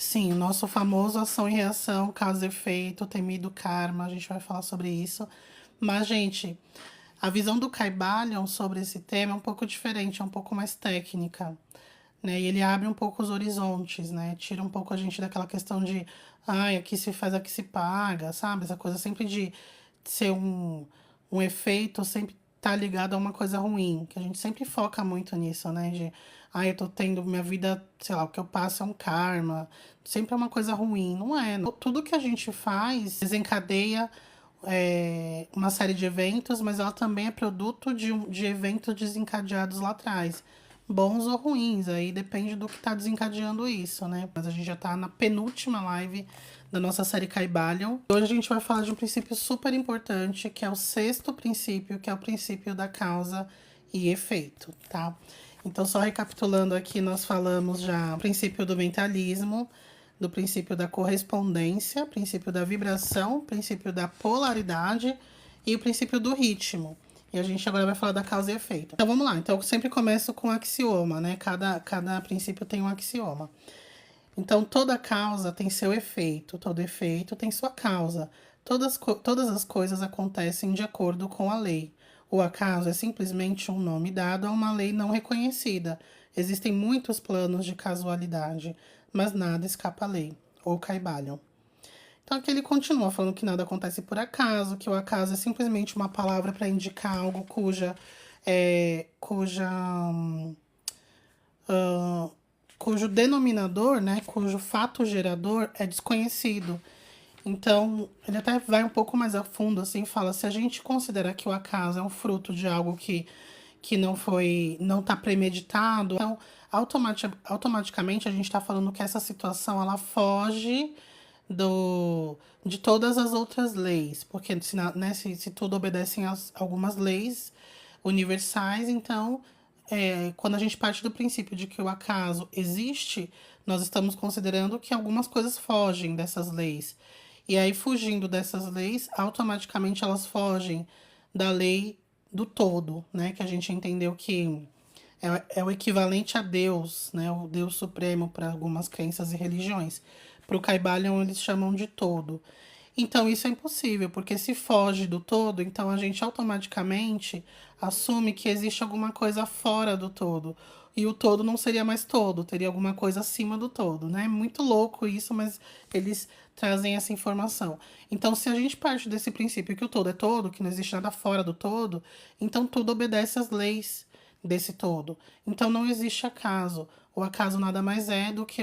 Sim, o nosso famoso ação e reação, causa e efeito, temido karma, a gente vai falar sobre isso. Mas, gente, a visão do Kybalion sobre esse tema é um pouco diferente, é um pouco mais técnica, né? E ele abre um pouco os horizontes, né? Tira um pouco a gente daquela questão de, ai, aqui se faz, aqui se paga, sabe? Essa coisa sempre de ser um efeito, sempre tá ligado a uma coisa ruim, que a gente sempre foca muito nisso, né? De, ai, eu tô tendo minha vida, sei lá, o que eu passo é um karma, sempre é uma coisa ruim. Não é. Tudo que a gente faz desencadeia uma série de eventos, mas ela também é produto de eventos desencadeados lá atrás. Bons ou ruins, aí depende do que está desencadeando isso, né? Mas a gente já está na penúltima live da nossa série Kybalion. Hoje a gente vai falar de um princípio super importante, que é o sexto princípio, que é o princípio da causa e efeito, tá? Então, só recapitulando aqui, nós falamos já do princípio do mentalismo, do princípio da correspondência, princípio da vibração, princípio da polaridade e o princípio do ritmo. E a gente agora vai falar da causa e efeito. Então vamos lá. Então eu sempre começo com um axioma, né? Cada princípio tem um axioma. Então toda causa tem seu efeito, todo efeito tem sua causa. Todas as coisas acontecem de acordo com a lei. O acaso é simplesmente um nome dado a uma lei não reconhecida. Existem muitos planos de casualidade, mas nada escapa à lei, ou Kybalion. Então aqui ele continua falando que nada acontece por acaso, que o acaso é simplesmente uma palavra para indicar algo cujo denominador, né, cujo fato gerador é desconhecido. Então, ele até vai um pouco mais a fundo, assim, fala, se a gente considerar que o acaso é um fruto de algo que não está premeditado, então, automaticamente a gente está falando que essa situação, ela foge de todas as outras leis, porque se tudo obedece a algumas leis universais, então, quando a gente parte do princípio de que o acaso existe, nós estamos considerando que algumas coisas fogem dessas leis. E aí, fugindo dessas leis, automaticamente elas fogem da lei do todo, né? Que a gente entendeu que é o equivalente a Deus, né? O Deus Supremo para algumas crenças e religiões. Para o Kybalion, eles chamam de todo. Então, isso é impossível, porque se foge do todo, então a gente automaticamente assume que existe alguma coisa fora do todo. E o todo não seria mais todo, teria alguma coisa acima do todo, né? Muito louco isso, mas eles trazem essa informação. Então, se a gente parte desse princípio que o todo é todo, que não existe nada fora do todo, então tudo obedece às leis desse todo. Então, não existe acaso. O acaso nada mais é do que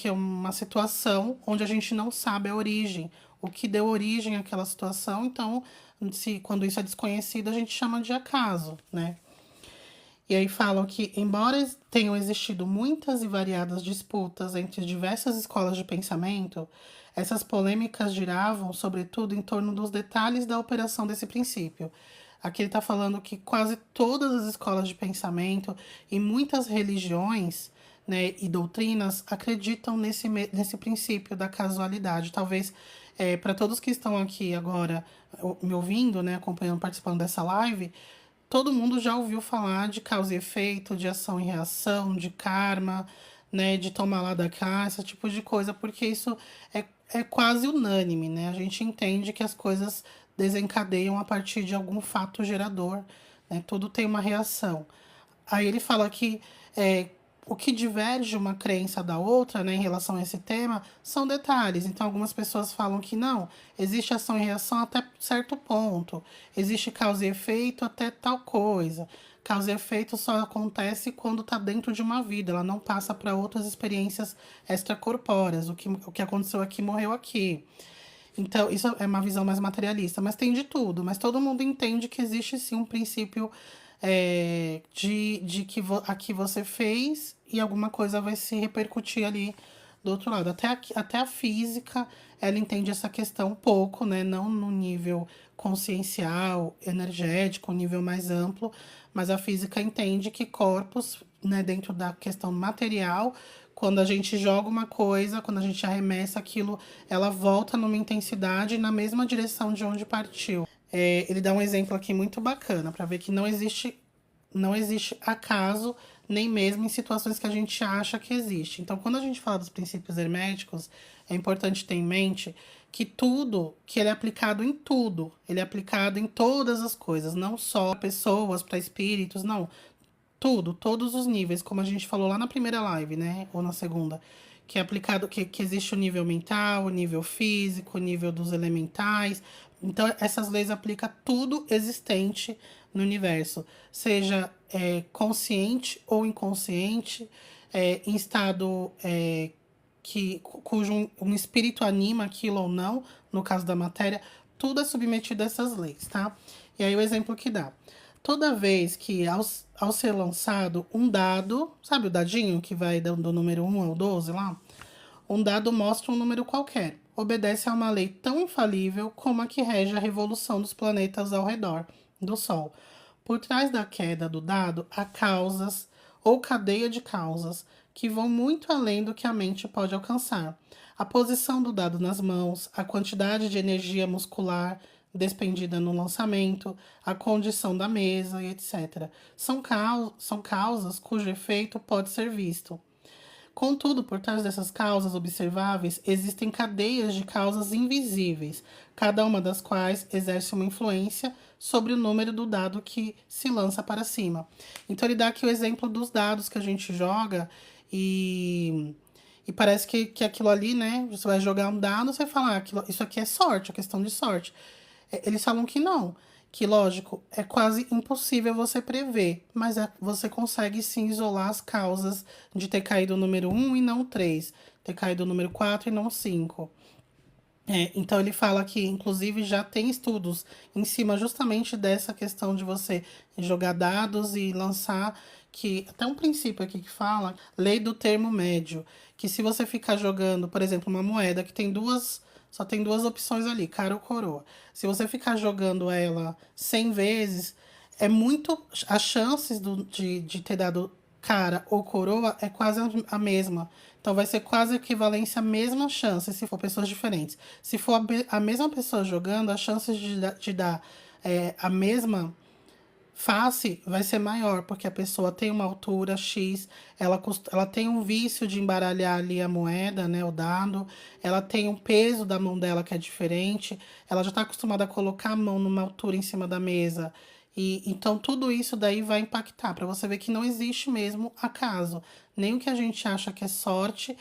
uma situação onde a gente não sabe a origem, o que deu origem àquela situação. Então, quando isso é desconhecido, a gente chama de acaso, né? E aí falam que, embora tenham existido muitas e variadas disputas entre diversas escolas de pensamento, essas polêmicas giravam, sobretudo, em torno dos detalhes da operação desse princípio. Aqui ele está falando que quase todas as escolas de pensamento e muitas religiões, né, e doutrinas acreditam nesse princípio da casualidade. Talvez para todos que estão aqui agora me ouvindo, né, acompanhando, participando dessa live, todo mundo já ouviu falar de causa e efeito, de ação e reação, de karma, né, de tomar lá da cá, esse tipo de coisa, porque isso é quase unânime, né? A gente entende que as coisas desencadeiam a partir de algum fato gerador, né? Tudo tem uma reação. Aí ele fala que o que diverge uma crença da outra, né, em relação a esse tema, são detalhes. Então, algumas pessoas falam que não, existe ação e reação até certo ponto, existe causa e efeito até tal coisa. Causa e efeito só acontece quando está dentro de uma vida, ela não passa para outras experiências extracorpóreas. O que aconteceu aqui morreu aqui. Então, isso é uma visão mais materialista, mas tem de tudo. Mas todo mundo entende que existe sim um princípio de que aqui você fez e alguma coisa vai se repercutir ali do outro lado. Até a física, ela entende essa questão um pouco, né? Não no nível consciencial, energético, um nível mais amplo, mas a física entende que corpos, né, dentro da questão material, quando a gente joga uma coisa, quando a gente arremessa aquilo, ela volta numa intensidade na mesma direção de onde partiu. Ele dá um exemplo aqui muito bacana para ver que não existe acaso nem mesmo em situações que a gente acha que existe. Então, quando a gente fala dos princípios herméticos, é importante ter em mente que tudo, que ele é aplicado em tudo, ele é aplicado em todas as coisas, não só para pessoas, para espíritos, não. Tudo, todos os níveis, como a gente falou lá na primeira live, né? Ou na segunda. Que é aplicado, que existe o nível mental, o nível físico, o nível dos elementais. Então, essas leis aplicam tudo existente no universo. Seja consciente ou inconsciente, em estado cujo um espírito anima aquilo ou não, no caso da matéria, tudo é submetido a essas leis, tá? E aí o exemplo que dá. Toda vez que ao ser lançado um dado, sabe o dadinho que vai do número 1 ao 12 lá? Um dado mostra um número qualquer. Obedece a uma lei tão infalível como a que rege a revolução dos planetas ao redor do Sol. Por trás da queda do dado há causas ou cadeia de causas que vão muito além do que a mente pode alcançar. A posição do dado nas mãos, a quantidade de energia muscular despendida no lançamento, a condição da mesa e etc. São causas cujo efeito pode ser visto. Contudo, por trás dessas causas observáveis, existem cadeias de causas invisíveis, cada uma das quais exerce uma influência sobre o número do dado que se lança para cima. Então, ele dá aqui o exemplo dos dados que a gente joga e parece que aquilo ali, né? Você vai jogar um dado, você vai falar, isso aqui é sorte, é questão de sorte. Eles falam que não, que lógico, é quase impossível você prever, mas você consegue sim isolar as causas de ter caído o número 1 e não o 3, ter caído o número 4 e não o 5. Então ele fala que, inclusive, já tem estudos em cima justamente dessa questão de você jogar dados e lançar, que até um princípio aqui que fala, lei do termo médio, que se você ficar jogando, por exemplo, uma moeda que tem só tem duas opções ali, cara ou coroa. Se você ficar jogando ela 100 vezes, é muito, as chances de ter dado cara ou coroa é quase a mesma. Então vai ser quase equivalência à mesma chance se for pessoas diferentes. Se for a mesma pessoa jogando, as chances de dar a mesma face vai ser maior, porque a pessoa tem uma altura X, ela tem um vício de embaralhar ali a moeda, né, o dado, ela tem um peso da mão dela que é diferente, ela já está acostumada a colocar a mão numa altura em cima da mesa. E então tudo isso daí vai impactar, para você ver que não existe mesmo acaso. Nem o que a gente acha que é sorte.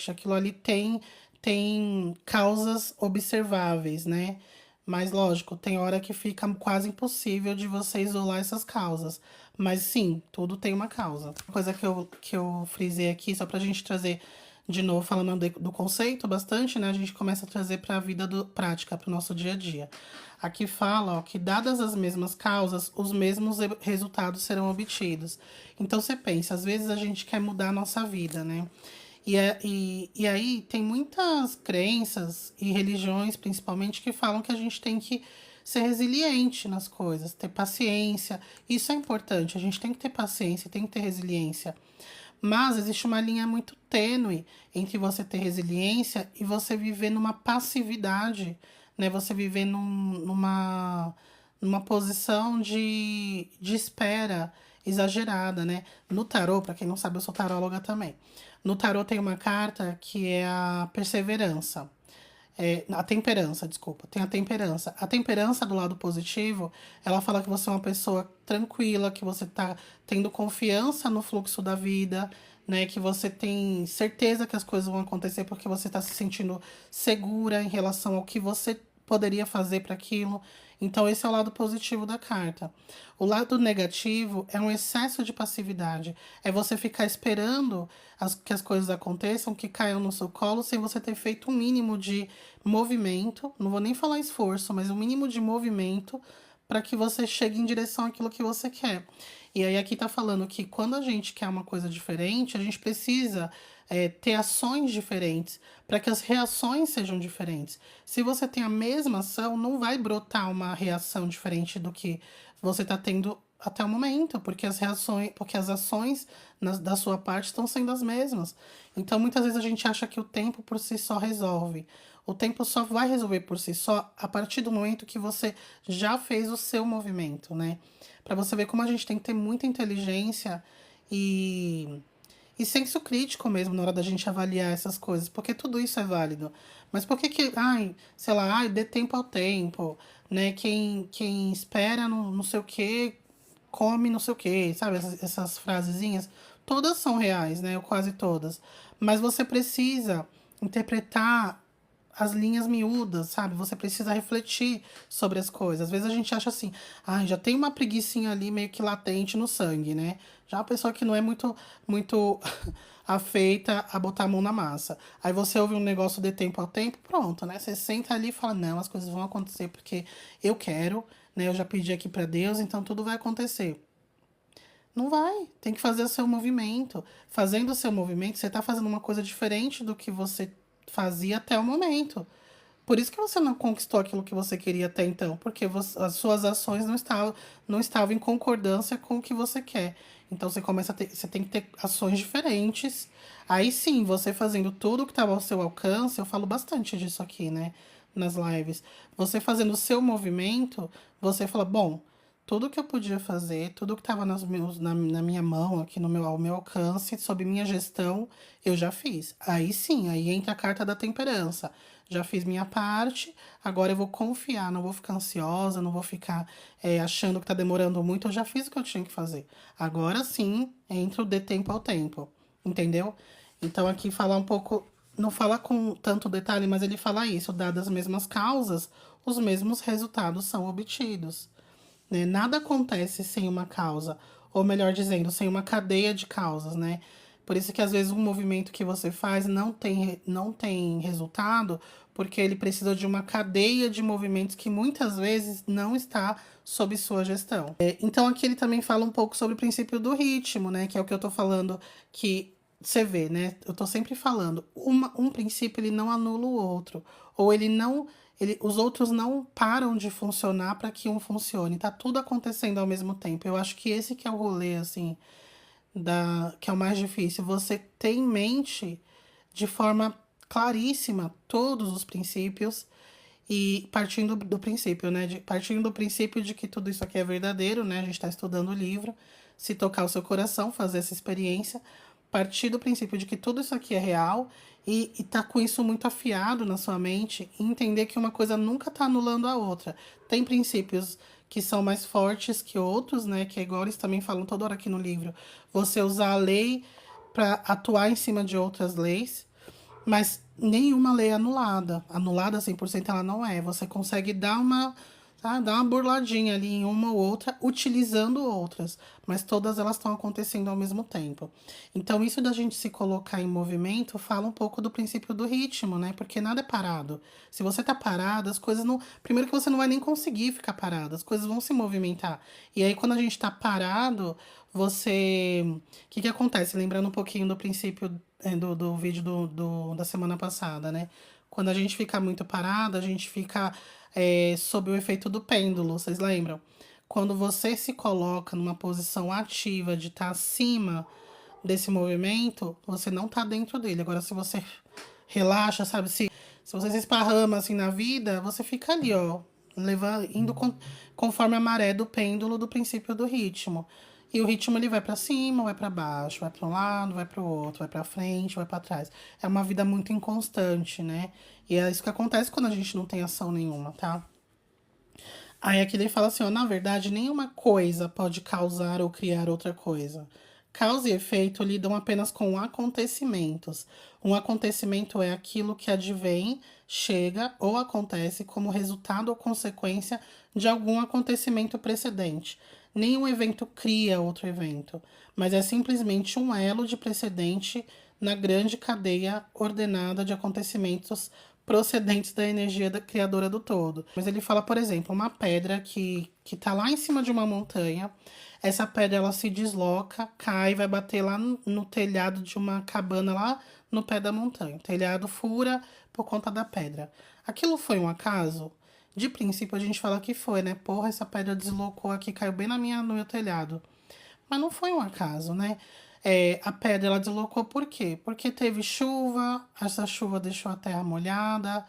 Aquilo ali tem causas observáveis, né? Mas, lógico, tem hora que fica quase impossível de você isolar essas causas. Mas, sim, tudo tem uma causa. Uma coisa que eu frisei aqui, só pra gente trazer de novo, falando do conceito bastante, né? A gente começa a trazer para a vida prática, para o nosso dia a dia. Aqui fala, ó, que dadas as mesmas causas, os mesmos resultados serão obtidos. Então, você pensa, às vezes a gente quer mudar a nossa vida, né? E aí tem muitas crenças e religiões, principalmente, que falam que a gente tem que ser resiliente nas coisas, ter paciência. Isso é importante, a gente tem que ter paciência, tem que ter resiliência. Mas existe uma linha muito tênue entre você ter resiliência e você viver numa passividade, né? Você viver numa posição de espera exagerada, né? No tarô, para quem não sabe, eu sou taróloga também. No tarô tem uma carta que é a perseverança. A temperança, desculpa. Tem a temperança. A temperança do lado positivo, ela fala que você é uma pessoa tranquila, que você tá tendo confiança no fluxo da vida, né? Que você tem certeza que as coisas vão acontecer porque você está se sentindo segura em relação ao que você poderia fazer para aquilo. Então, esse é o lado positivo da carta. O lado negativo é um excesso de passividade. É você ficar esperando que as coisas aconteçam, que caiam no seu colo, sem você ter feito um mínimo de movimento. Não vou nem falar esforço, mas um mínimo de movimento para que você chegue em direção àquilo que você quer. E aí aqui tá falando que quando a gente quer uma coisa diferente, a gente precisa ter ações diferentes para que as reações sejam diferentes. Se você tem a mesma ação, não vai brotar uma reação diferente do que você está tendo até o momento, porque as ações da sua parte estão sendo as mesmas. Então, muitas vezes a gente acha que o tempo por si só resolve. O tempo só vai resolver por si só a partir do momento que você já fez o seu movimento, né? Para você ver como a gente tem que ter muita inteligência e, e senso crítico mesmo na hora da gente avaliar essas coisas, porque tudo isso é válido. Mas por que que, ai, sei lá, ai, dê tempo ao tempo, né? Quem espera não sei o quê, come não sei o quê, sabe? Essas frasezinhas, todas são reais, né? Ou quase todas. Mas você precisa interpretar as linhas miúdas, sabe? Você precisa refletir sobre as coisas. Às vezes a gente acha assim, ah, já tem uma preguicinha ali meio que latente no sangue, né? Já a pessoa que não é muito afeita a botar a mão na massa. Aí você ouve um negócio de tempo ao tempo, pronto, né? Você senta ali e fala, não, as coisas vão acontecer porque eu quero, né? Eu já pedi aqui para Deus, então tudo vai acontecer. Não vai, tem que fazer o seu movimento. Fazendo o seu movimento, você está fazendo uma coisa diferente do que você fazia até o momento. Por isso que você não conquistou aquilo que você queria até então, porque as suas ações não estavam em concordância com o que você quer. Então você tem que ter ações diferentes. Aí sim, você fazendo tudo que estava ao seu alcance, eu falo bastante disso aqui, né? Nas lives. Você fazendo o seu movimento, você fala, bom, tudo que eu podia fazer, tudo que estava na minha mão, aqui no ao meu alcance, sob minha gestão, eu já fiz. Aí sim, aí entra a carta da temperança. Já fiz minha parte, agora eu vou confiar, não vou ficar ansiosa, não vou ficar achando que tá demorando muito, eu já fiz o que eu tinha que fazer. Agora sim, entra o de tempo ao tempo, entendeu? Então aqui falar um pouco, não fala com tanto detalhe, mas ele fala isso, dadas as mesmas causas, os mesmos resultados são obtidos, né? Nada acontece sem uma causa, ou melhor dizendo, sem uma cadeia de causas, né? Por isso que às vezes um movimento que você faz não tem resultado, porque ele precisa de uma cadeia de movimentos que muitas vezes não está sob sua gestão. Então aqui ele também fala um pouco sobre o princípio do ritmo, né? Que é o que eu tô falando, que você vê, né? Eu tô sempre falando, um princípio ele não anula o outro, ou ele não os outros não param de funcionar para que um funcione. Tá tudo acontecendo ao mesmo tempo. Eu acho que esse que é o rolê, assim, que é o mais difícil. Você ter em mente de forma claríssima todos os princípios e partindo do princípio, né? Partindo do princípio de que tudo isso aqui é verdadeiro, né? A gente está estudando o livro. Se tocar o seu coração, fazer essa experiência. Partir do princípio de que tudo isso aqui é real e tá com isso muito afiado na sua mente e entender que uma coisa nunca tá anulando a outra. Tem princípios que são mais fortes que outros, né? Que é igual eles também falam toda hora aqui no livro. Você usar a lei para atuar em cima de outras leis, mas nenhuma lei é anulada. Anulada 100% ela não é. Você consegue dar uma burladinha ali em uma ou outra, utilizando outras. Mas todas elas estão acontecendo ao mesmo tempo. Então, isso da gente se colocar em movimento fala um pouco do princípio do ritmo, né? Porque nada é parado. Se você tá parado, as coisas não. Primeiro que você não vai nem conseguir ficar parado, as coisas vão se movimentar. E aí, quando a gente tá parado, você. O que que acontece? Lembrando um pouquinho do princípio do vídeo da semana passada, né? Quando a gente fica muito parado, a gente fica sob o efeito do pêndulo, vocês lembram? Quando você se coloca numa posição ativa de estar acima desse movimento, você não tá dentro dele. Agora, se você relaxa, sabe? Se você se esparrama assim na vida, você fica ali, ó, indo conforme a maré do pêndulo do princípio do ritmo. E o ritmo ele vai para cima, vai para baixo, vai para um lado, vai para o outro, vai para frente, vai para trás. É uma vida muito inconstante, né? E é isso que acontece quando a gente não tem ação nenhuma, tá? Aí aqui ele fala assim, ó, na verdade, nenhuma coisa pode causar ou criar outra coisa. Causa e efeito lidam apenas com acontecimentos. Um acontecimento é aquilo que advém, chega ou acontece como resultado ou consequência de algum acontecimento precedente. Nenhum evento cria outro evento, mas é simplesmente um elo de precedente na grande cadeia ordenada de acontecimentos procedentes da energia da criadora do todo. Mas ele fala, por exemplo, uma pedra que tá lá em cima de uma montanha, essa pedra ela se desloca, cai, vai bater lá no telhado de uma cabana lá no pé da montanha. O telhado fura por conta da pedra. Aquilo foi um acaso? De princípio a gente fala que foi, né? Porra, essa pedra deslocou aqui, caiu bem no meu telhado. Mas não foi um acaso, né? A pedra ela deslocou por quê? Porque teve chuva, essa chuva deixou a terra molhada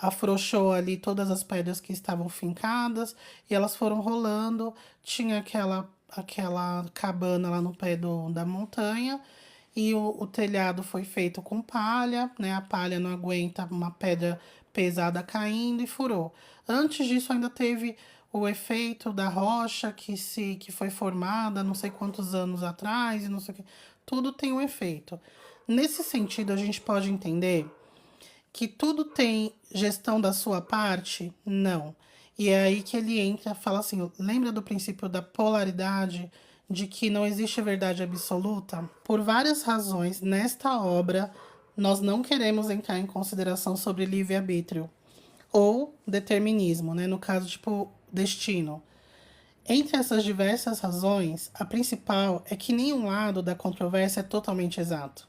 afrouxou ali todas as pedras que estavam fincadas e elas foram rolando. Tinha aquela cabana lá no pé da montanha e o telhado foi feito com palha, né? A palha não aguenta uma pedra pesada caindo e furou. Antes disso ainda teve o efeito da rocha que foi formada não sei quantos anos atrás e não sei o que. Tudo tem um efeito. Nesse sentido, a gente pode entender que tudo tem gestão da sua parte? Não. E é aí que ele entra e fala assim: lembra do princípio da polaridade, de que não existe verdade absoluta? Por várias razões, nesta obra, nós não queremos entrar em consideração sobre livre-arbítrio ou determinismo, né? No caso, tipo, destino. Entre essas diversas razões, a principal é que nenhum lado da controvérsia é totalmente exato.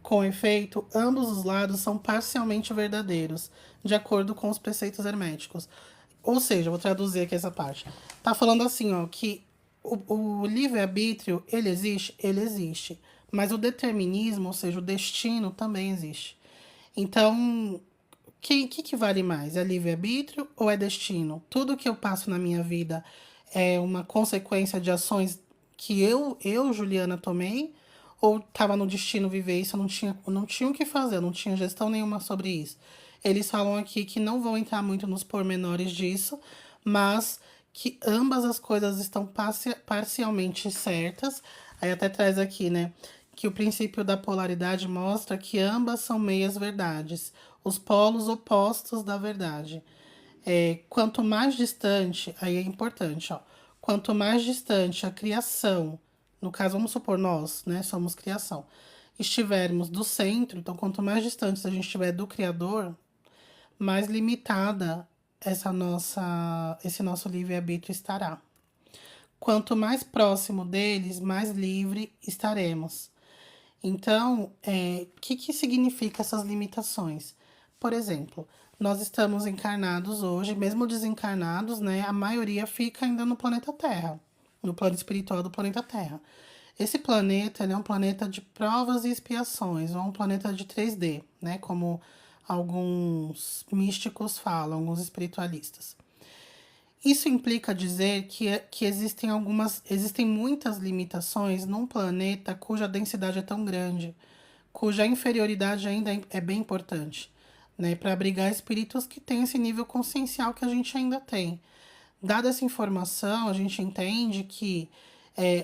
Com efeito, ambos os lados são parcialmente verdadeiros, de acordo com os preceitos herméticos. Ou seja, vou traduzir aqui essa parte. Tá falando assim, ó, que o livre-arbítrio, ele existe? Ele existe. Mas o determinismo, ou seja, o destino, também existe. Então, o que vale mais? É livre-arbítrio ou é destino? Tudo que eu passo na minha vida é uma consequência de ações que Juliana, tomei? Ou estava no destino viver isso? Eu não tinha o que fazer, eu não tinha gestão nenhuma sobre isso. Eles falam aqui que não vão entrar muito nos pormenores disso, mas que ambas as coisas estão parcialmente certas. Aí até traz aqui, né? Que o princípio da polaridade mostra que ambas são meias verdades, os polos opostos da verdade. Quanto mais distante, aí é importante, ó. Quanto mais distante a criação, no caso, vamos supor nós, né, somos criação, estivermos do centro, então quanto mais distante a gente estiver do Criador, mais limitada esse nosso livre-arbítrio estará. Quanto mais próximo deles, mais livre estaremos. Então, que significa essas limitações? Por exemplo, nós estamos encarnados hoje, mesmo desencarnados, né? A maioria fica ainda no planeta Terra, no plano espiritual do planeta Terra. Esse planeta, ele é um planeta de provas e expiações, ou um planeta de 3D, né? Como alguns místicos falam, alguns espiritualistas. Isso implica dizer que existem muitas limitações num planeta cuja densidade é tão grande, cuja inferioridade ainda é bem importante, né, para abrigar espíritos que têm esse nível consciencial que a gente ainda tem. Dada essa informação, a gente entende que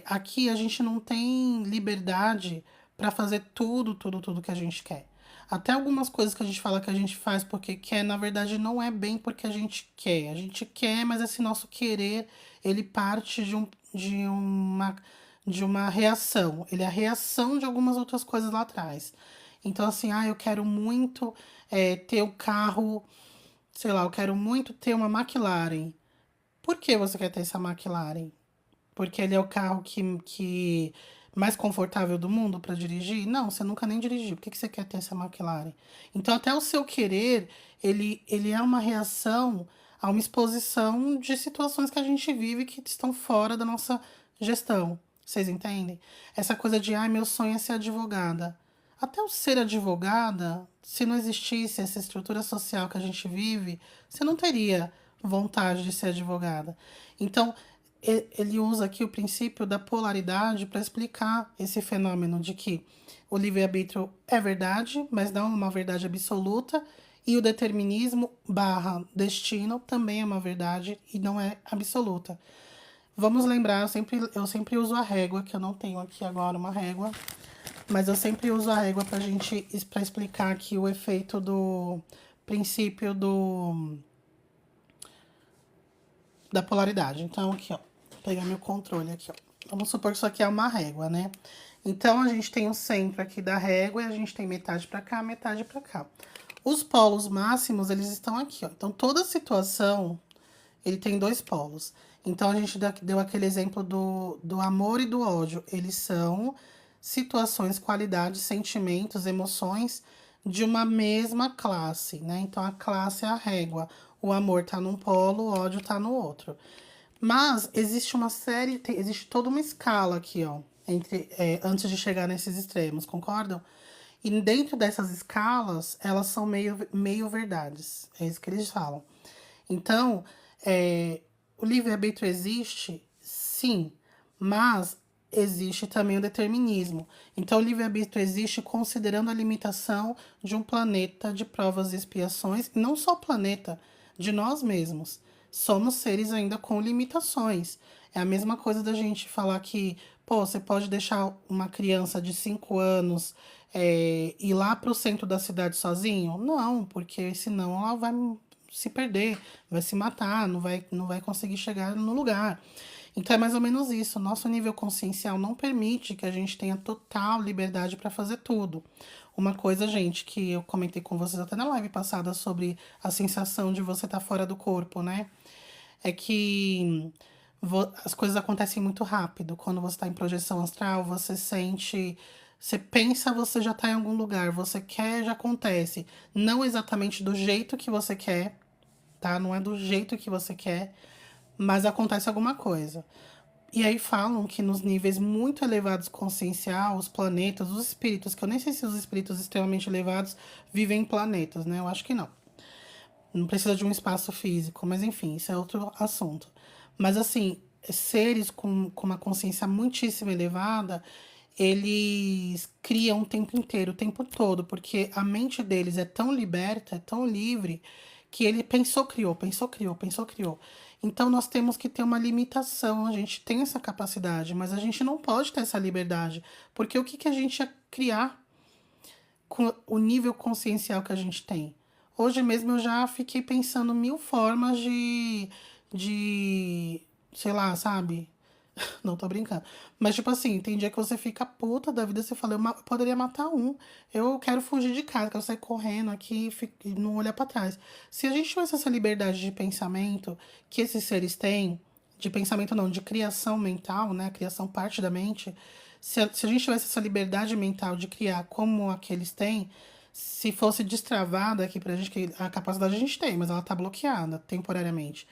aqui a gente não tem liberdade para fazer tudo que a gente quer. Até algumas coisas que a gente fala que a gente faz porque quer, na verdade não é bem porque a gente quer. A gente quer, mas esse nosso querer, ele parte de uma reação. Ele é a reação de algumas outras coisas lá atrás. Então, assim, eu quero muito ter o carro, sei lá, eu quero muito ter uma McLaren. Por que você quer ter essa McLaren? Porque ele é o carro que mais confortável do mundo para dirigir? Não, você nunca nem dirigiu. Por que você quer ter essa McLaren? Então, até o seu querer, ele é uma reação a uma exposição de situações que a gente vive que estão fora da nossa gestão. Vocês entendem? Essa coisa de, meu sonho é ser advogada. Até o ser advogada, se não existisse essa estrutura social que a gente vive, você não teria vontade de ser advogada. Então, ele usa aqui o princípio da polaridade para explicar esse fenômeno de que o livre-arbítrio é verdade, mas não uma verdade absoluta, e o determinismo barra destino também é uma verdade e não é absoluta. Vamos lembrar, eu sempre uso a régua, que eu não tenho aqui agora uma régua, mas eu sempre uso a régua para explicar aqui o efeito do princípio da polaridade. Então, aqui, ó, vou pegar meu controle aqui, ó. Vamos supor que isso aqui é uma régua, né? Então, a gente tem o centro aqui da régua e a gente tem metade para cá, metade para cá. Os polos máximos, eles estão aqui, ó. Então, toda situação, ele tem dois polos. Então, a gente deu aquele exemplo do amor e do ódio. Eles são situações, qualidades, sentimentos, emoções de uma mesma classe, né? Então, a classe é a régua. O amor tá num polo, o ódio tá no outro. Mas existe existe toda uma escala aqui, ó, antes de chegar nesses extremos, concordam? E dentro dessas escalas, elas são meio verdades. É isso que eles falam. Então, o livre-arbítrio existe? Sim. Mas existe também o determinismo. Então, o livre-arbítrio existe considerando a limitação de um planeta de provas e expiações, e não só o planeta, de nós mesmos. Somos seres ainda com limitações. É a mesma coisa da gente falar que, pô, você pode deixar uma criança de 5 anos ir lá para o centro da cidade sozinho? Não, porque senão ela vai se perder, vai se matar, não vai conseguir chegar no lugar. Então é mais ou menos isso. Nosso nível consciencial não permite que a gente tenha total liberdade para fazer tudo. Uma coisa, gente, que eu comentei com vocês até na live passada sobre a sensação de você estar fora do corpo, né? É que as coisas acontecem muito rápido. Quando você está em projeção astral, você sente. Você pensa, você já está em algum lugar. Você quer, já acontece. Não exatamente do jeito que você quer, tá? Não é do jeito que você quer, mas acontece alguma coisa. E aí falam que nos níveis muito elevados consciencial, os planetas, os espíritos, que eu nem sei se os espíritos extremamente elevados vivem em planetas, né? Eu acho que não. Não precisa de um espaço físico, mas enfim, isso é outro assunto. Mas assim, seres com uma consciência muitíssimo elevada, eles criam o tempo inteiro, o tempo todo, porque a mente deles é tão liberta, é tão livre, que ele pensou, criou, pensou, criou, pensou, criou. Então nós temos que ter uma limitação, a gente tem essa capacidade, mas a gente não pode ter essa liberdade, porque o que, que a gente ia criar com o nível consciencial que a gente tem? Hoje mesmo eu já fiquei pensando mil formas de, sei lá, sabe? Não tô brincando. Mas, tipo assim, tem dia que você fica puta da vida, você fala, eu poderia matar um. Eu quero fugir de casa, quero sair correndo aqui e não olhar pra trás. Se a gente tivesse essa liberdade de pensamento que esses seres têm, de pensamento não, de criação mental, né? Criação parte da mente. Se a gente tivesse essa liberdade mental de criar como aqueles têm, se fosse destravada aqui pra gente, que a capacidade a gente tem, mas ela tá bloqueada temporariamente.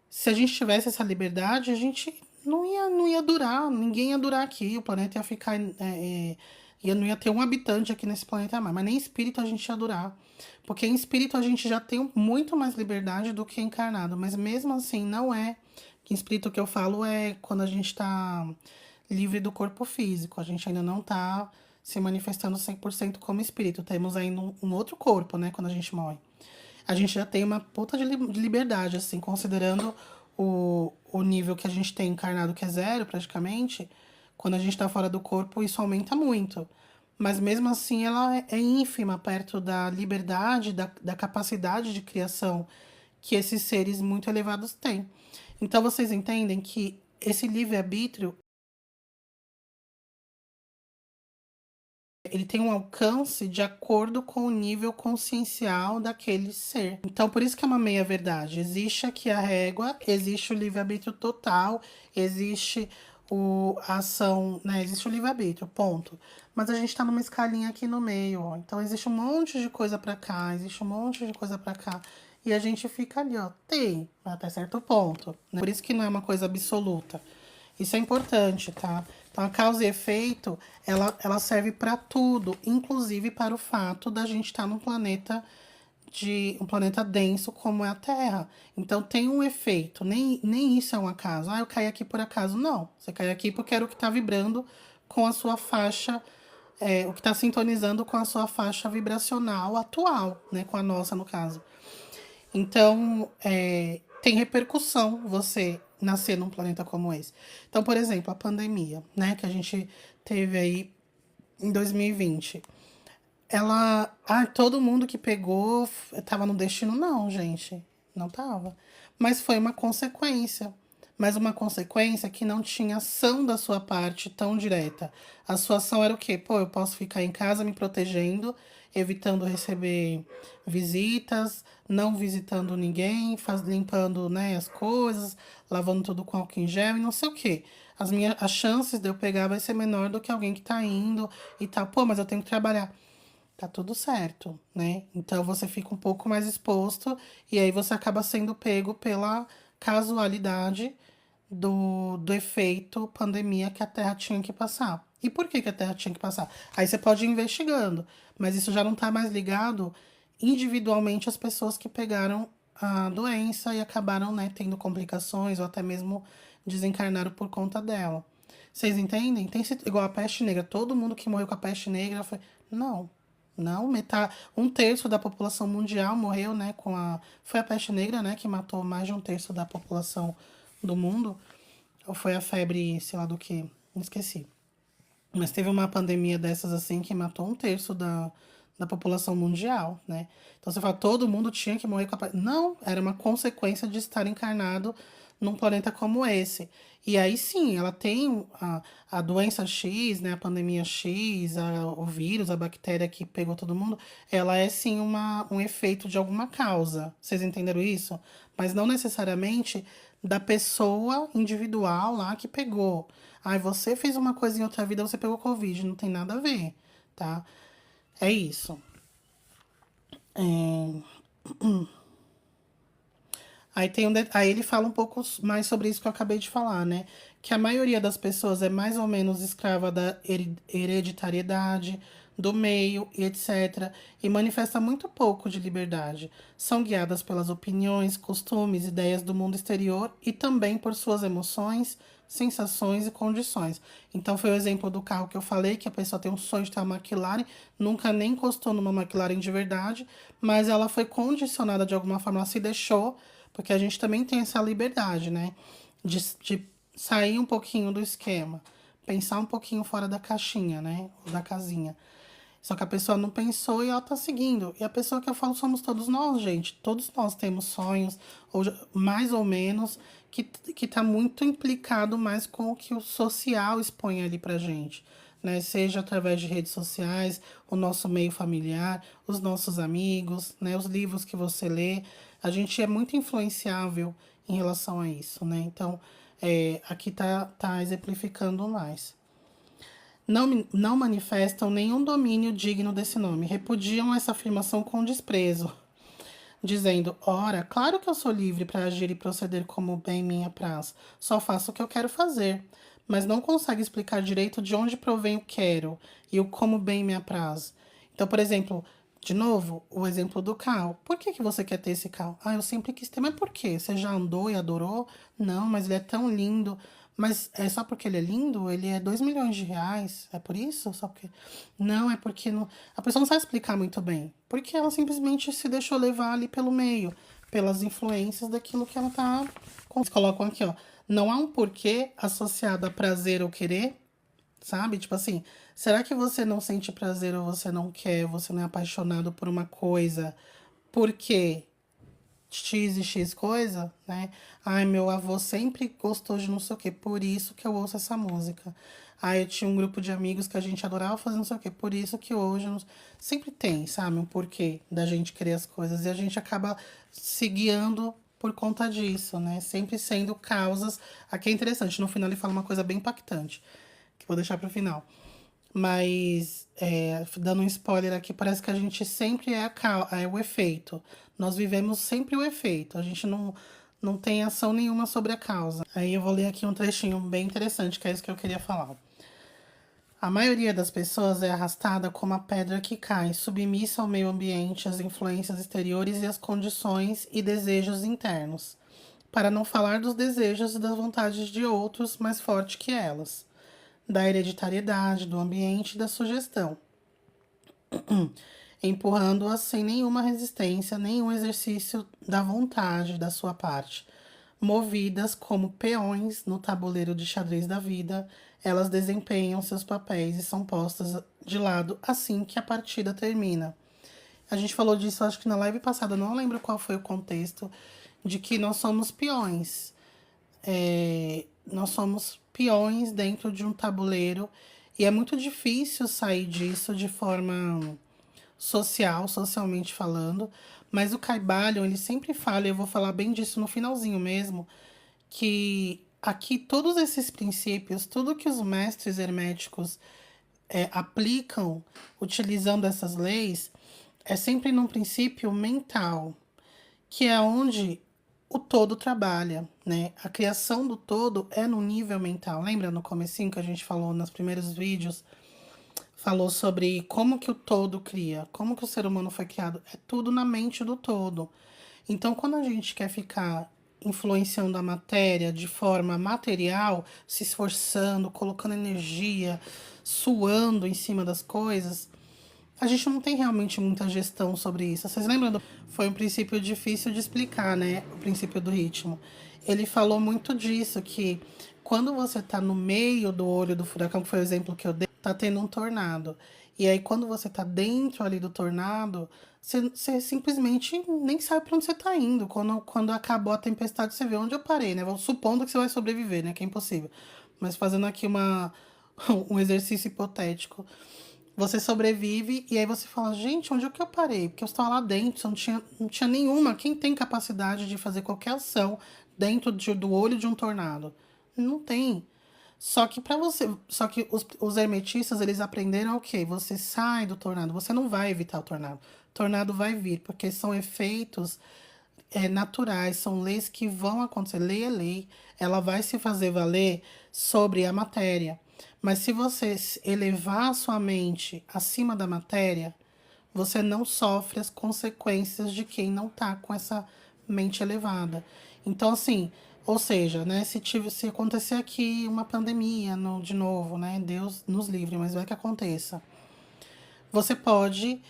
Se a gente tivesse essa liberdade, a gente não ia durar, ninguém ia durar aqui, o planeta ia ficar. Não ia ter um habitante aqui nesse planeta mais, mas nem espírito a gente ia durar. Porque em espírito a gente já tem muito mais liberdade do que encarnado, mas mesmo assim não é. Que espírito que eu falo é quando a gente tá livre do corpo físico, a gente ainda não tá se manifestando 100% como espírito, temos ainda um outro corpo, né, quando a gente morre. A gente já tem uma puta de liberdade, assim, considerando o nível que a gente tem encarnado, que é zero praticamente, quando a gente tá fora do corpo, isso aumenta muito. Mas mesmo assim, ela é ínfima perto da liberdade, da capacidade de criação que esses seres muito elevados têm. Então, vocês entendem que esse livre-arbítrio ele tem um alcance de acordo com o nível consciencial daquele ser. Então, por isso que é uma meia-verdade. Existe aqui a régua, existe o livre-arbítrio total, existe a ação, né? Existe o livre-arbítrio, ponto. Mas a gente tá numa escalinha aqui no meio, ó. Então, existe um monte de coisa pra cá, existe um monte de coisa pra cá. E a gente fica ali, ó, tem, até certo ponto, né? Por isso que não é uma coisa absoluta. Isso é importante, tá? Então, a causa e efeito, ela serve para tudo, inclusive para o fato da gente estar num planeta um planeta denso como é a Terra. Então, tem um efeito, nem isso é um acaso. Ah, eu caí aqui por acaso. Não, você caiu aqui porque era o que está vibrando com a sua faixa, o que está sintonizando com a sua faixa vibracional atual, né? Com a nossa, no caso. Então, tem repercussão você nascer num planeta como esse. Então, por exemplo, a pandemia, né, que a gente teve aí em 2020. Todo mundo que pegou estava no destino? Não, gente, não estava. Mas foi uma consequência. Mas uma consequência que não tinha ação da sua parte tão direta. A sua ação era o quê? Pô, eu posso ficar em casa me protegendo, evitando receber visitas, não visitando ninguém, limpando, né, as coisas, lavando tudo com álcool em gel e não sei o quê. As chances de eu pegar vai ser menor do que alguém que tá indo e tal. Pô, mas eu tenho que trabalhar. Tá tudo certo, né? Então você fica um pouco mais exposto e aí você acaba sendo pego pela casualidade do efeito pandemia que a Terra tinha que passar. E por que a Terra tinha que passar? Aí você pode ir investigando, mas isso já não tá mais ligado individualmente às pessoas que pegaram a doença e acabaram, né, tendo complicações ou até mesmo desencarnaram por conta dela. Vocês entendem? Igual a peste negra. Todo mundo que morreu com a peste negra foi. Não. Não, metade, um terço da população mundial morreu, né, com a... Foi a peste negra, né, que matou mais de um terço da população do mundo. Ou foi a febre, sei lá do que, esqueci. Mas teve uma pandemia dessas, assim, que matou um terço da população mundial, né? Então você fala, todo mundo tinha que morrer com a peste. Não, era uma consequência de estar encarnado num planeta como esse. E aí sim, ela tem a doença X, né, a pandemia X, o vírus, a bactéria que pegou todo mundo, ela é sim um efeito de alguma causa. Vocês entenderam isso? Mas não necessariamente da pessoa individual lá que pegou. Ai, você fez uma coisa em outra vida, você pegou Covid. Não tem nada a ver, tá? É isso. Aí ele fala um pouco mais sobre isso que eu acabei de falar, né? Que a maioria das pessoas é mais ou menos escrava da hereditariedade, do meio e etc. E manifesta muito pouco de liberdade. São guiadas pelas opiniões, costumes, ideias do mundo exterior e também por suas emoções, sensações e condições. Então foi o exemplo do carro que eu falei, que a pessoa tem um sonho de ter uma McLaren, nunca nem encostou numa McLaren de verdade, mas ela foi condicionada de alguma forma, ela se deixou, porque a gente também tem essa liberdade, né? De sair um pouquinho do esquema, pensar um pouquinho fora da caixinha, né? Da casinha. Só que a pessoa não pensou e ela tá seguindo. E a pessoa que eu falo somos todos nós, gente. Todos nós temos sonhos, ou mais ou menos, que tá muito implicado mais com o que o social expõe ali pra gente. Né? Seja através de redes sociais, o nosso meio familiar, os nossos amigos, né? Os livros que você lê. A gente é muito influenciável em relação a isso, né? Então, aqui tá exemplificando mais. Não manifestam nenhum domínio digno desse nome, repudiam essa afirmação com desprezo, dizendo: ora, claro que eu sou livre para agir e proceder como bem me apraz, só faço o que eu quero fazer, mas não consegue explicar direito de onde provém o quero e o como bem me apraz. Então, por exemplo, de novo, o exemplo do carro. Por que que você quer ter esse carro? Ah, eu sempre quis ter, mas por quê? Você já andou e adorou? Não, mas ele é tão lindo. Mas é só porque ele é lindo? Ele é 2 milhões de reais? É por isso? Só porque... Não, é porque não... a pessoa não sabe explicar muito bem. Porque ela simplesmente se deixou levar ali pelo meio, pelas influências daquilo que ela tá... Eles colocam aqui, ó. Não há um porquê associado a prazer ou querer, sabe? Tipo assim, será que você não sente prazer ou você não quer, você não é apaixonado por uma coisa porque X e X coisa, né? Ai, meu avô sempre gostou de não sei o quê, por isso que eu ouço essa música. Ai, eu tinha um grupo de amigos que a gente adorava fazer não sei o quê, por isso que hoje eu não... Sempre tem, sabe? Um porquê da gente querer as coisas e a gente acaba se guiando por conta disso, né? Sempre sendo causas. Aqui é interessante, no final ele fala uma coisa bem impactante, que eu vou deixar para o final. Mas, dando um spoiler aqui, parece que a gente sempre é o efeito. Nós vivemos sempre o efeito. A gente não tem ação nenhuma sobre a causa. Aí eu vou ler aqui um trechinho bem interessante, que é isso que eu queria falar. A maioria das pessoas é arrastada como a pedra que cai, submissa ao meio ambiente, às influências exteriores e às condições e desejos internos. Para não falar dos desejos e das vontades de outros mais forte que elas, da hereditariedade, do ambiente e da sugestão, empurrando-as sem nenhuma resistência, nenhum exercício da vontade da sua parte. Movidas como peões no tabuleiro de xadrez da vida, elas desempenham seus papéis e são postas de lado assim que a partida termina. A gente falou disso, acho que na live passada, não lembro qual foi o contexto, de que nós somos peões. Nós somos peões dentro de um tabuleiro e é muito difícil sair disso de forma socialmente falando, mas o Caibalion, ele sempre fala, e eu vou falar bem disso no finalzinho mesmo, que aqui todos esses princípios, tudo que os mestres herméticos aplicam utilizando essas leis, é sempre num princípio mental, que é onde o todo trabalha, né? A criação do todo é no nível mental. Lembra no comecinho que a gente falou nos primeiros vídeos? Falou sobre como que o todo cria, como que o ser humano foi criado. É tudo na mente do todo. Então, quando a gente quer ficar influenciando a matéria de forma material, se esforçando, colocando energia, suando em cima das coisas, a gente não tem realmente muita gestão sobre isso. Vocês lembram? Foi um princípio difícil de explicar, né? O princípio do ritmo. Ele falou muito disso, que quando você tá no meio do olho do furacão, que foi o exemplo que eu dei, tá tendo um tornado. E aí, quando você tá dentro ali do tornado, você simplesmente nem sabe para onde você tá indo. Quando acabou a tempestade, você vê onde eu parei, né? Supondo que você vai sobreviver, né? Que é impossível. Mas fazendo aqui um exercício hipotético. Você sobrevive e aí você fala, gente, onde é que eu parei? Porque eu estava lá dentro, não tinha nenhuma. Quem tem capacidade de fazer qualquer ação dentro do olho de um tornado? Não tem. Só que os hermetistas, eles aprenderam o quê? Você sai do tornado, você não vai evitar o tornado. O tornado vai vir, porque são efeitos naturais, são leis que vão acontecer. Lei é lei, ela vai se fazer valer sobre a matéria. Mas se você elevar a sua mente acima da matéria, você não sofre as consequências de quem não tá com essa mente elevada. Então, assim, ou seja, né, se acontecer aqui uma pandemia de novo, né, Deus nos livre, mas vai que aconteça. Você pode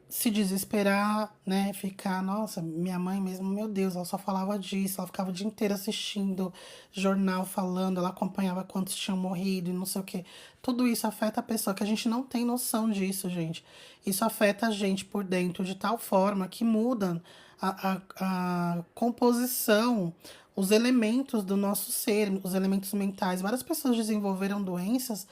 se desesperar, né? Ficar, nossa, minha mãe mesmo, meu Deus, ela só falava disso, ela ficava o dia inteiro assistindo jornal falando, ela acompanhava quantos tinham morrido e não sei o quê. Tudo isso afeta a pessoa, que a gente não tem noção disso, gente. Isso afeta a gente por dentro de tal forma que muda a composição, os elementos do nosso ser, os elementos mentais. Várias pessoas desenvolveram doenças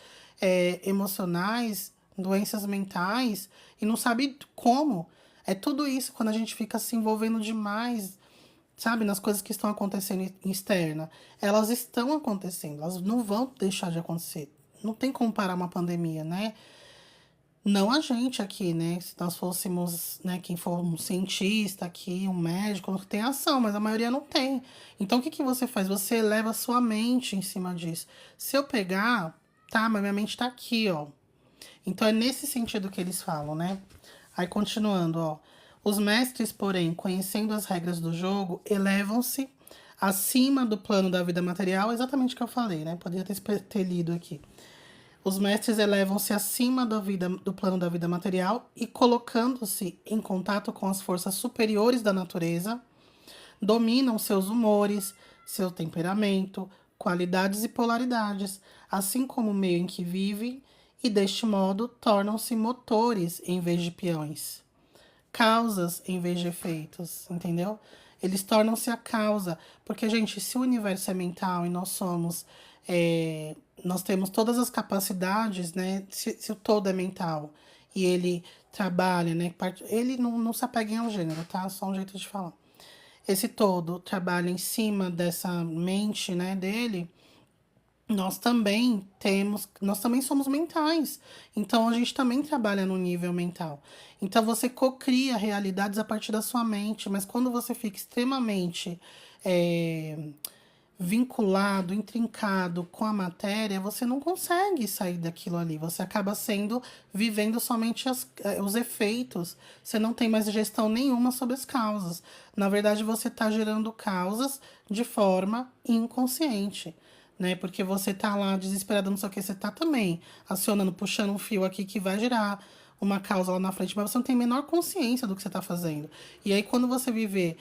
emocionais, doenças mentais, e não sabe como. É tudo isso quando a gente fica se envolvendo demais, sabe, nas coisas que estão acontecendo externa. Elas estão acontecendo, elas não vão deixar de acontecer. Não tem como parar uma pandemia, né? Não a gente aqui, né? Se nós fôssemos, né, quem for um cientista aqui, um médico, tem ação, mas a maioria não tem. Então, o que que você faz? Você eleva a sua mente em cima disso. Se eu pegar, tá, mas minha mente tá aqui, ó. Então, é nesse sentido que eles falam, né? Aí, continuando, ó. Os mestres, porém, conhecendo as regras do jogo, elevam-se acima do plano da vida material, exatamente o que eu falei, né? Poderia ter lido aqui. Os mestres elevam-se acima do plano da vida material e, colocando-se em contato com as forças superiores da natureza, dominam seus humores, seu temperamento, qualidades e polaridades, assim como o meio em que vivem, e deste modo tornam-se motores em vez de peões, causas em vez de efeitos, entendeu? Eles tornam-se a causa, porque, gente, se o universo é mental e nós temos todas as capacidades, né? Se o todo é mental e ele trabalha, né? Ele não se apega em um gênero, tá? Só um jeito de falar. Esse todo trabalha em cima dessa mente, né, dele. Nós também somos mentais. Então a gente também trabalha no nível mental. Então você cocria realidades a partir da sua mente, mas quando você fica extremamente é, vinculado, intrincado com a matéria, você não consegue sair daquilo ali. Você acaba vivendo somente os efeitos. Você não tem mais gestão nenhuma sobre as causas. Na verdade, você está gerando causas de forma inconsciente, né? Porque você tá lá desesperado, não sei o que, você tá também acionando, puxando um fio aqui que vai gerar uma causa lá na frente, mas você não tem a menor consciência do que você tá fazendo. E aí, quando você viver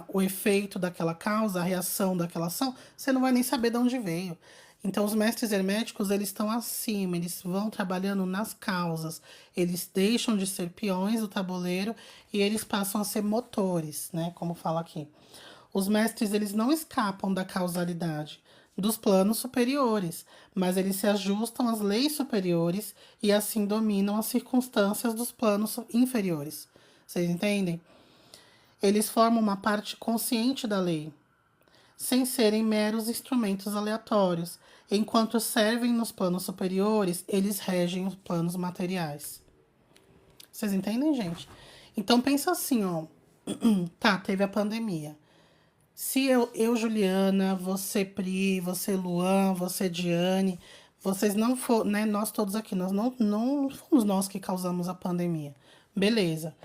o efeito daquela causa, a reação daquela ação, você não vai nem saber de onde veio. Então, os mestres herméticos, eles estão acima, eles vão trabalhando nas causas, eles deixam de ser peões do tabuleiro e eles passam a ser motores, né? Como fala aqui. Os mestres, eles não escapam da causalidade dos planos superiores, mas eles se ajustam às leis superiores e assim dominam as circunstâncias dos planos inferiores. Vocês entendem? Eles formam uma parte consciente da lei, sem serem meros instrumentos aleatórios. Enquanto servem nos planos superiores, eles regem os planos materiais. Vocês entendem, gente? Então pensa assim, ó. Tá, teve a pandemia. Se Juliana, você Pri, você Luan, você Diane, vocês não for, né, nós todos aqui, nós não fomos nós que causamos a pandemia. Beleza.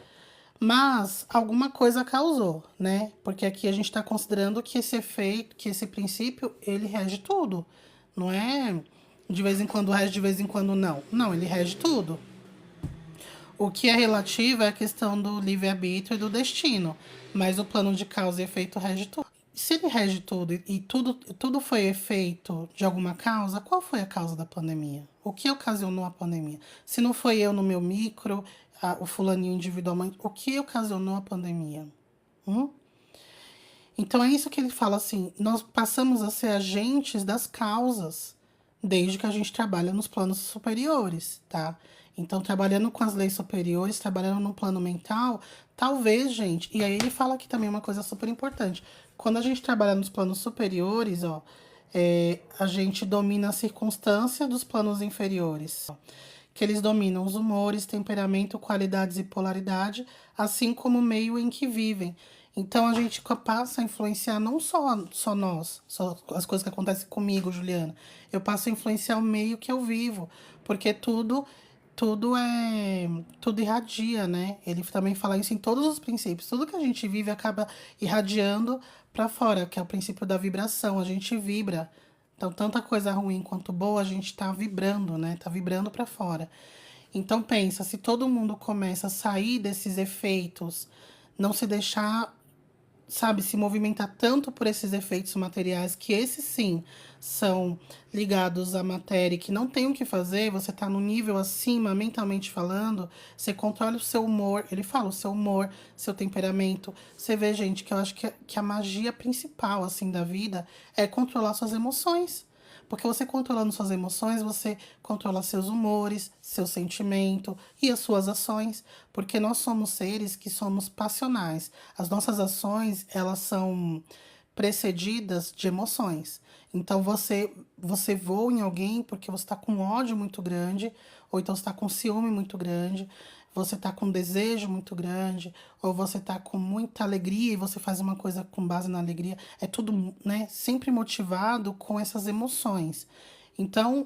Mas alguma coisa causou, né? Porque aqui a gente está considerando que esse efeito, que esse princípio, ele rege tudo. Não é de vez em quando rege, de vez em quando não. Não, ele rege tudo. O que é relativo é a questão do livre-arbítrio e do destino. Mas o plano de causa e efeito rege tudo. Se ele rege tudo e tudo foi efeito de alguma causa, qual foi a causa da pandemia? O que ocasionou a pandemia? Se não foi eu no meu micro, o fulaninho individualmente, o que ocasionou a pandemia? Hum? Então é isso que ele fala assim, nós passamos a ser agentes das causas, desde que a gente trabalha nos planos superiores, tá? Então, trabalhando com as leis superiores, trabalhando no plano mental, talvez, gente, e aí ele fala aqui também uma coisa super importante. Quando a gente trabalha nos planos superiores, ó, a gente domina a circunstância dos planos inferiores, que eles dominam os humores, temperamento, qualidades e polaridade, assim como o meio em que vivem. Então a gente passa a influenciar não só nós, só as coisas que acontecem comigo, Juliana. Eu passo a influenciar o meio que eu vivo, porque tudo irradia, né? Ele também fala isso em todos os princípios. Tudo que a gente vive acaba irradiando para fora, que é o princípio da vibração. A gente vibra. Então, tanta coisa ruim quanto boa, a gente tá vibrando, né? Tá vibrando para fora. Então, pensa, se todo mundo começa a sair desses efeitos, não se deixar, sabe, se movimentar tanto por esses efeitos materiais, que esses sim são ligados à matéria e que não tem o que fazer, você tá no nível acima, mentalmente falando, você controla o seu humor, ele fala o seu humor, seu temperamento. Você vê, gente, que eu acho que a magia principal, assim, da vida é controlar suas emoções. Porque você controlando suas emoções, você controla seus humores, seu sentimento e as suas ações. Porque nós somos seres que somos passionais. As nossas ações, elas são precedidas de emoções. Então você voa em alguém porque você está com ódio muito grande, ou então você está com ciúme muito grande, você está com desejo muito grande, ou você está com muita alegria e você faz uma coisa com base na alegria. É tudo, né, sempre motivado com essas emoções. Então,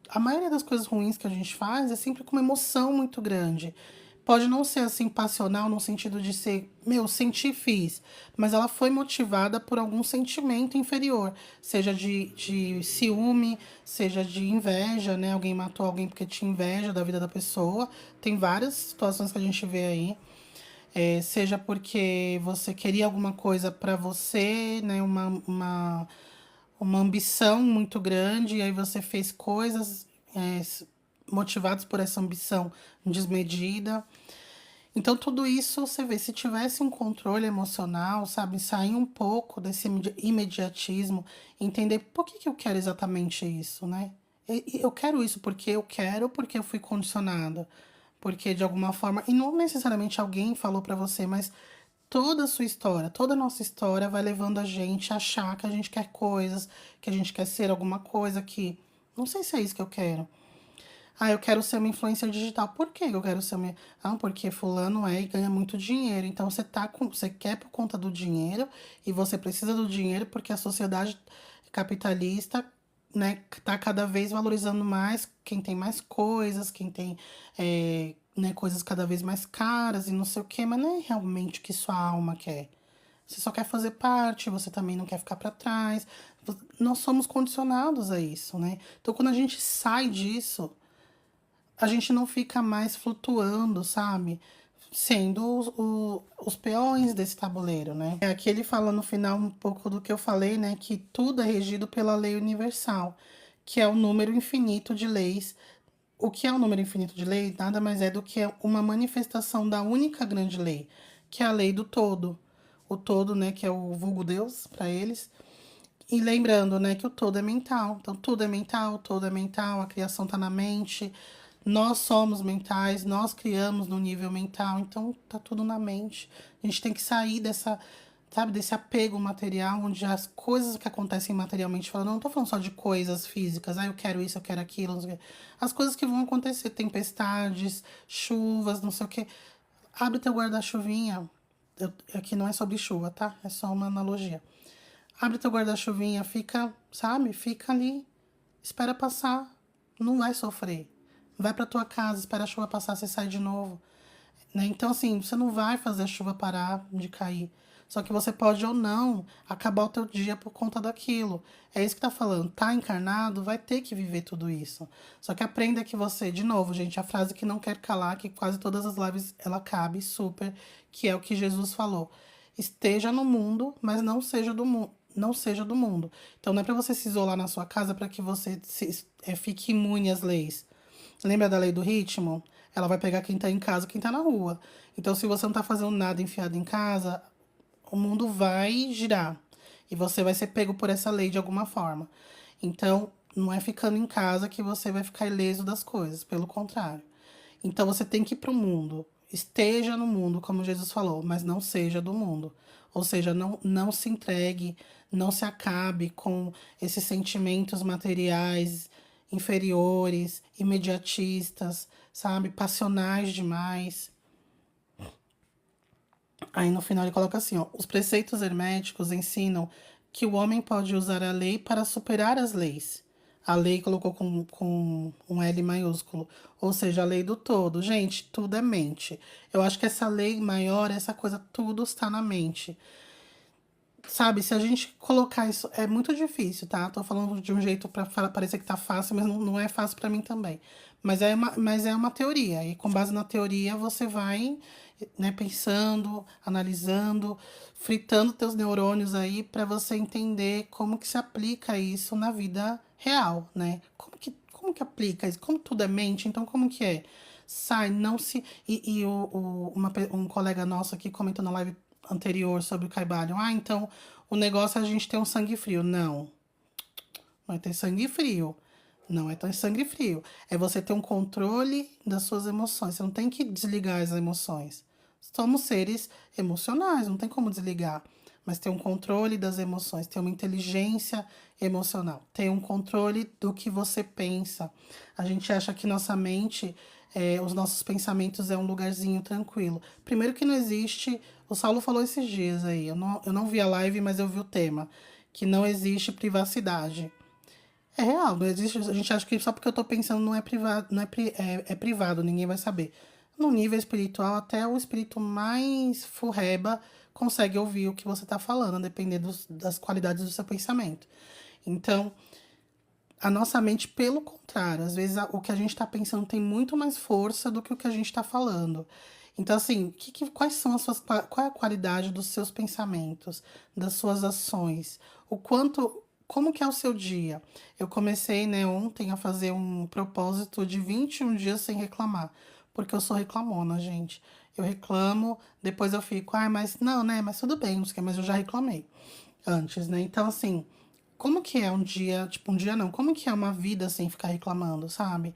a maioria das coisas ruins que a gente faz é sempre com uma emoção muito grande. Pode não ser assim passional no sentido de ser, meu, senti, fiz, mas ela foi motivada por algum sentimento inferior, seja de ciúme, seja de inveja, né? Alguém matou alguém porque tinha inveja da vida da pessoa. Tem várias situações que a gente vê aí. Seja porque você queria alguma coisa para você, né? Uma ambição muito grande, e aí você fez coisas motivadas por essa ambição desmedida. Então, tudo isso você vê, se tivesse um controle emocional, sabe, sair um pouco desse imediatismo, entender por que eu quero exatamente isso, né? Eu quero isso porque eu quero, porque eu fui condicionada, porque de alguma forma, e não necessariamente alguém falou pra você, mas toda a sua história, toda a nossa história vai levando a gente a achar que a gente quer coisas, que a gente quer ser alguma coisa que não sei se é isso que eu quero. Ah, eu quero ser uma influencer digital. Por que eu quero ser uma... Ah, porque fulano é e ganha muito dinheiro. Então você quer por conta do dinheiro e você precisa do dinheiro porque a sociedade capitalista, né, tá cada vez valorizando mais quem tem mais coisas, quem tem, né, coisas cada vez mais caras e não sei o quê, mas não é realmente o que sua alma quer. Você só quer fazer parte, você também não quer ficar para trás. Nós somos condicionados a isso, né? Então, quando a gente sai disso, a gente não fica mais flutuando, sabe? Sendo os peões desse tabuleiro, né? Aqui ele fala no final um pouco do que eu falei, né? Que tudo é regido pela lei universal, que é o número infinito de leis. O que é o número infinito de leis? Nada mais é do que uma manifestação da única grande lei, que é a lei do todo. O todo, né? Que é o vulgo Deus para eles. E lembrando, né, que o todo é mental. Então, tudo é mental, todo é mental, a criação tá na mente. Nós somos mentais, nós criamos no nível mental, então tá tudo na mente. A gente tem que sair dessa, sabe, desse apego material, onde as coisas que acontecem materialmente, falando, não tô falando só de coisas físicas, ah, eu quero isso, eu quero aquilo, não sei o quê. As coisas que vão acontecer, tempestades, chuvas, não sei o quê. Abre teu guarda-chuvinha. Aqui não é sobre chuva, tá? É só uma analogia. Abre teu guarda-chuvinha, fica, sabe? Fica ali, espera passar, não vai sofrer. Vai pra tua casa, espera a chuva passar, você sai de novo. né? Então, assim, você não vai fazer a chuva parar de cair. Só que você pode ou não acabar o teu dia por conta daquilo. É isso que tá falando. Tá encarnado, vai ter que viver tudo isso. Só que aprenda que você, de novo, gente, a frase que não quer calar, que quase todas as lives ela cabe super, que é o que Jesus falou. Esteja no mundo, mas não seja do mundo. Não seja do mundo. Então não é para você se isolar na sua casa para que você fique imune às leis. Lembra da lei do ritmo? Ela vai pegar quem tá em casa, quem tá na rua. Então, se você não tá fazendo nada enfiado em casa, o mundo vai girar. E você vai ser pego por essa lei de alguma forma. Então, não é ficando em casa que você vai ficar ileso das coisas, pelo contrário. Então, você tem que ir pro mundo. Esteja no mundo, como Jesus falou, mas não seja do mundo. Ou seja, não se entregue, não se acabe com esses sentimentos materiais inferiores, imediatistas, sabe? Passionais demais. Aí no final ele coloca assim, ó, os preceitos herméticos ensinam que o homem pode usar a lei para superar as leis. A lei colocou com um L maiúsculo, ou seja, a lei do todo. Gente, tudo é mente. Eu acho que essa lei maior, essa coisa, tudo está na mente. Sabe, se a gente colocar isso, é muito difícil, tá? Tô falando de um jeito para parecer que tá fácil, mas não é fácil para mim também. Mas é uma teoria, e com base na teoria você vai, né, pensando, analisando, fritando teus neurônios aí para você entender como que se aplica isso na vida real, né? Como que aplica isso? Como tudo é mente, então como que é? Sai, não se. Um colega nosso aqui comentou na live anterior sobre o Caibalion. Ah, então o negócio é a gente ter um sangue frio. Não, não é ter sangue frio. Não é ter sangue frio. É você ter um controle das suas emoções. Você não tem que desligar as emoções. Somos seres emocionais, não tem como desligar. Mas ter um controle das emoções, ter uma inteligência emocional, ter um controle do que você pensa. A gente acha que nossa mente, os nossos pensamentos é um lugarzinho tranquilo. Primeiro que não existe, o Saulo falou esses dias aí, eu não vi a live, mas eu vi o tema, que não existe privacidade. É real, não existe. A gente acha que só porque eu tô pensando não é privado, é privado, ninguém vai saber. No nível espiritual, até o espírito mais furreba consegue ouvir o que você tá falando, dependendo das qualidades do seu pensamento. Então, a nossa mente, pelo contrário, às vezes o que a gente tá pensando tem muito mais força do que o que a gente tá falando. Então, assim, quais são as suas, qual é a qualidade dos seus pensamentos, das suas ações? O quanto, como que é o seu dia? Eu comecei, né, ontem a fazer um propósito de 21 dias sem reclamar, porque eu sou reclamona, gente. Eu reclamo, depois eu fico, ah, mas não, né, mas tudo bem, não sei o que, mas eu já reclamei antes, né? Então, assim, como que é um dia, tipo, um dia não, como que é uma vida sem ficar reclamando, sabe?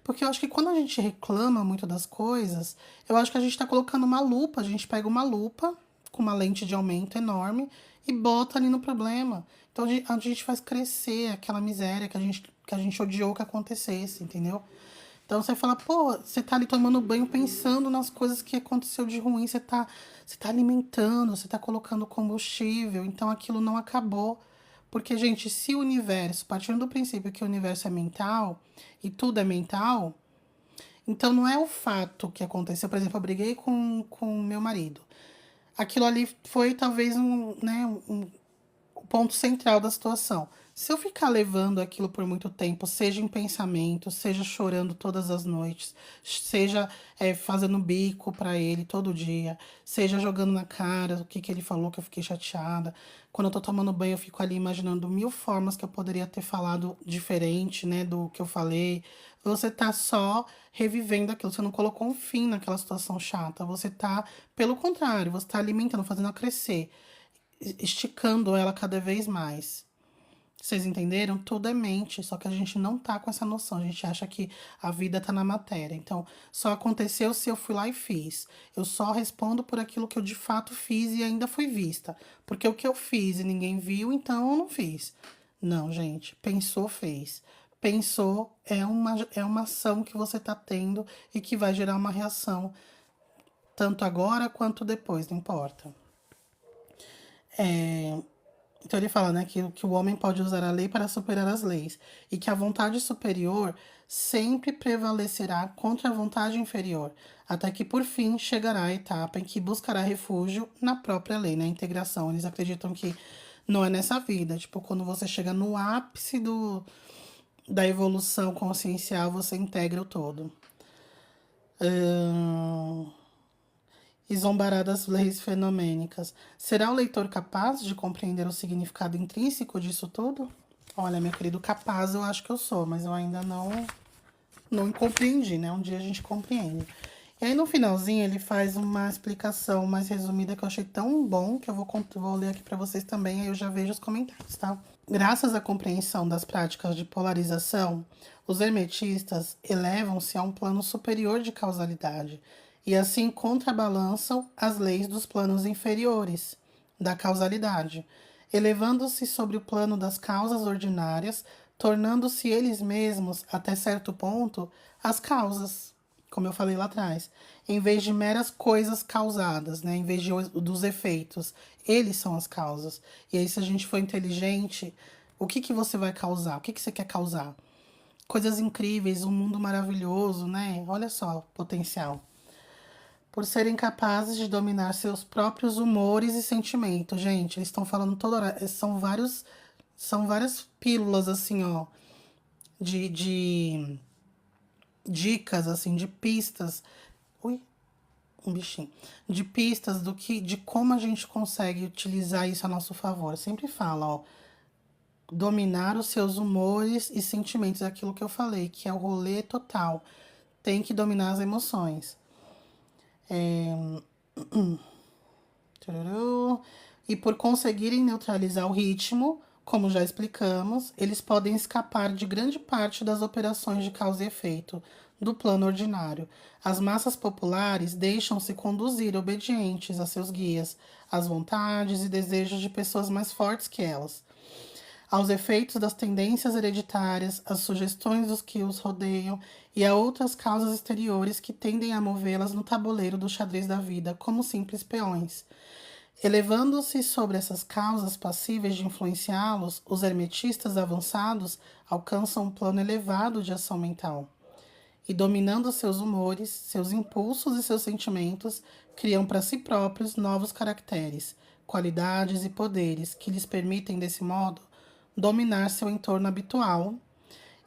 Porque eu acho que quando a gente reclama muito das coisas, eu acho que a gente tá colocando uma lupa, a gente pega uma lupa com uma lente de aumento enorme e bota ali no problema. Então a gente faz crescer aquela miséria que a gente odiou que acontecesse, entendeu? Então você fala, pô, você tá ali tomando banho pensando nas coisas que aconteceu de ruim, você tá alimentando, você tá colocando combustível, então aquilo não acabou. Porque, gente, se o universo, partindo do princípio que o universo é mental e tudo é mental, então não é o fato que aconteceu. Por exemplo, eu briguei com meu marido. Aquilo ali foi talvez o ponto central da situação. Se eu ficar levando aquilo por muito tempo, seja em pensamento, seja chorando todas as noites, seja fazendo bico pra ele todo dia, seja jogando na cara o que, que ele falou que eu fiquei chateada. Quando eu tô tomando banho, eu fico ali imaginando mil formas que eu poderia ter falado diferente, né, do que eu falei. Você tá só revivendo aquilo, você não colocou um fim naquela situação chata. Você tá, pelo contrário, você tá alimentando, fazendo ela crescer, esticando ela cada vez mais. Vocês entenderam? Tudo é mente, só que a gente não tá com essa noção. A gente acha que a vida tá na matéria. Então, só aconteceu se eu fui lá e fiz. Eu só respondo por aquilo que eu de fato fiz e ainda fui vista. Porque o que eu fiz e ninguém viu, então eu não fiz. Não, gente. Pensou, fez. Pensou é uma ação que você tá tendo e que vai gerar uma reação, tanto agora quanto depois, não importa. Então ele fala, né, que o homem pode usar a lei para superar as leis e que a vontade superior sempre prevalecerá contra a vontade inferior, até que por fim chegará a etapa em que buscará refúgio na própria lei, na integração. Eles acreditam que não é nessa vida, tipo, quando você chega no ápice da evolução consciencial, você integra o todo. E zombará das leis fenomênicas. Será o leitor capaz de compreender o significado intrínseco disso tudo? Olha, meu querido, capaz eu acho que eu sou, mas eu ainda não compreendi, né? Um dia a gente compreende. E aí no finalzinho ele faz uma explicação mais resumida que eu achei tão bom que eu vou ler aqui para vocês também, aí eu já vejo os comentários, tá? Graças à compreensão das práticas de polarização, os hermetistas elevam-se a um plano superior de causalidade e assim contrabalançam as leis dos planos inferiores da causalidade, elevando-se sobre o plano das causas ordinárias, tornando-se eles mesmos, até certo ponto, as causas, como eu falei lá atrás, em vez de meras coisas causadas, né? Em vez dos efeitos, eles são as causas. E aí, se a gente for inteligente, o que você vai causar? O que você quer causar? Coisas incríveis, um mundo maravilhoso, né? Olha só o potencial. Por serem capazes de dominar seus próprios humores e sentimentos. Gente, eles estão falando toda hora. São várias pílulas, assim, ó, de dicas, assim, de pistas. Ui, um bichinho. De pistas de como a gente consegue utilizar isso a nosso favor. Sempre fala, ó, dominar os seus humores e sentimentos, é aquilo que eu falei, que é o rolê total. Tem que dominar as emoções. Tururu. E por conseguirem neutralizar o ritmo, como já explicamos, eles podem escapar de grande parte das operações de causa e efeito do plano ordinário. As massas populares deixam-se conduzir obedientes a seus guias, às vontades e desejos de pessoas mais fortes que elas, aos efeitos das tendências hereditárias, às sugestões dos que os rodeiam e a outras causas exteriores que tendem a movê-las no tabuleiro do xadrez da vida como simples peões. Elevando-se sobre essas causas passíveis de influenciá-los, os hermetistas avançados alcançam um plano elevado de ação mental. E dominando seus humores, seus impulsos e seus sentimentos, criam para si próprios novos caracteres, qualidades e poderes que lhes permitem, desse modo, dominar seu entorno habitual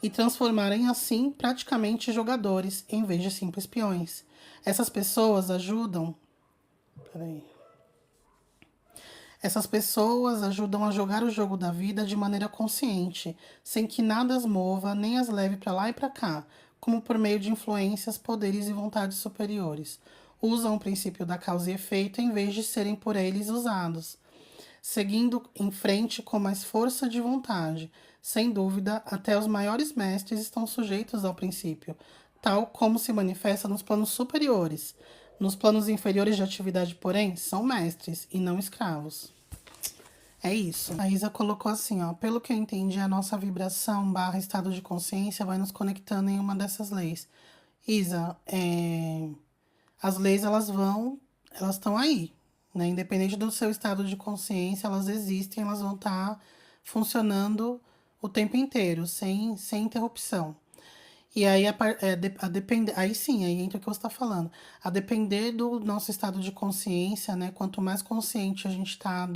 e transformarem assim praticamente jogadores em vez de simples peões. Essas pessoas ajudam. Peraí. Essas pessoas ajudam a jogar o jogo da vida de maneira consciente, sem que nada as mova nem as leve para lá e para cá, como por meio de influências, poderes e vontades superiores. Usam o princípio da causa e efeito em vez de serem por eles usados, seguindo em frente com mais força de vontade. Sem dúvida, até os maiores mestres estão sujeitos ao princípio, tal como se manifesta nos planos superiores. Nos planos inferiores de atividade, porém, são mestres e não escravos. É isso. A Isa colocou assim, ó. Pelo que eu entendi, a nossa vibração / estado de consciência vai nos conectando em uma dessas leis. Isa, as leis, elas estão aí, né? Independente do seu estado de consciência, elas existem, elas vão estar funcionando o tempo inteiro, sem interrupção. E aí, aí sim, aí entra o que você está falando. A depender do nosso estado de consciência, né? Quanto mais consciente a gente está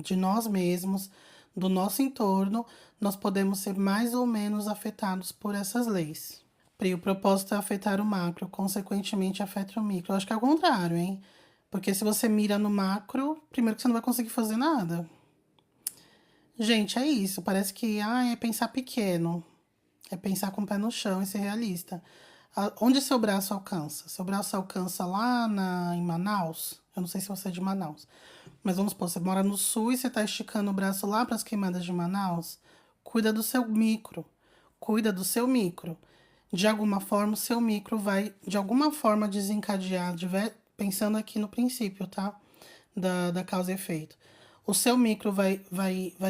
de nós mesmos, do nosso entorno, nós podemos ser mais ou menos afetados por essas leis. Pri, o propósito é afetar o macro, consequentemente afeta o micro. Eu acho que é o contrário, hein? Porque se você mira no macro, primeiro que você não vai conseguir fazer nada. Gente, é isso. Parece que é pensar pequeno. É pensar com o pé no chão e ser realista. Onde seu braço alcança? Seu braço alcança lá em Manaus? Eu não sei se você é de Manaus. Mas vamos supor, você mora no sul e você está esticando o braço lá para as queimadas de Manaus. Cuida do seu micro. Cuida do seu micro. De alguma forma, o seu micro vai, de alguma forma, desencadear, pensando aqui no princípio, tá? Da causa e efeito. O seu micro vai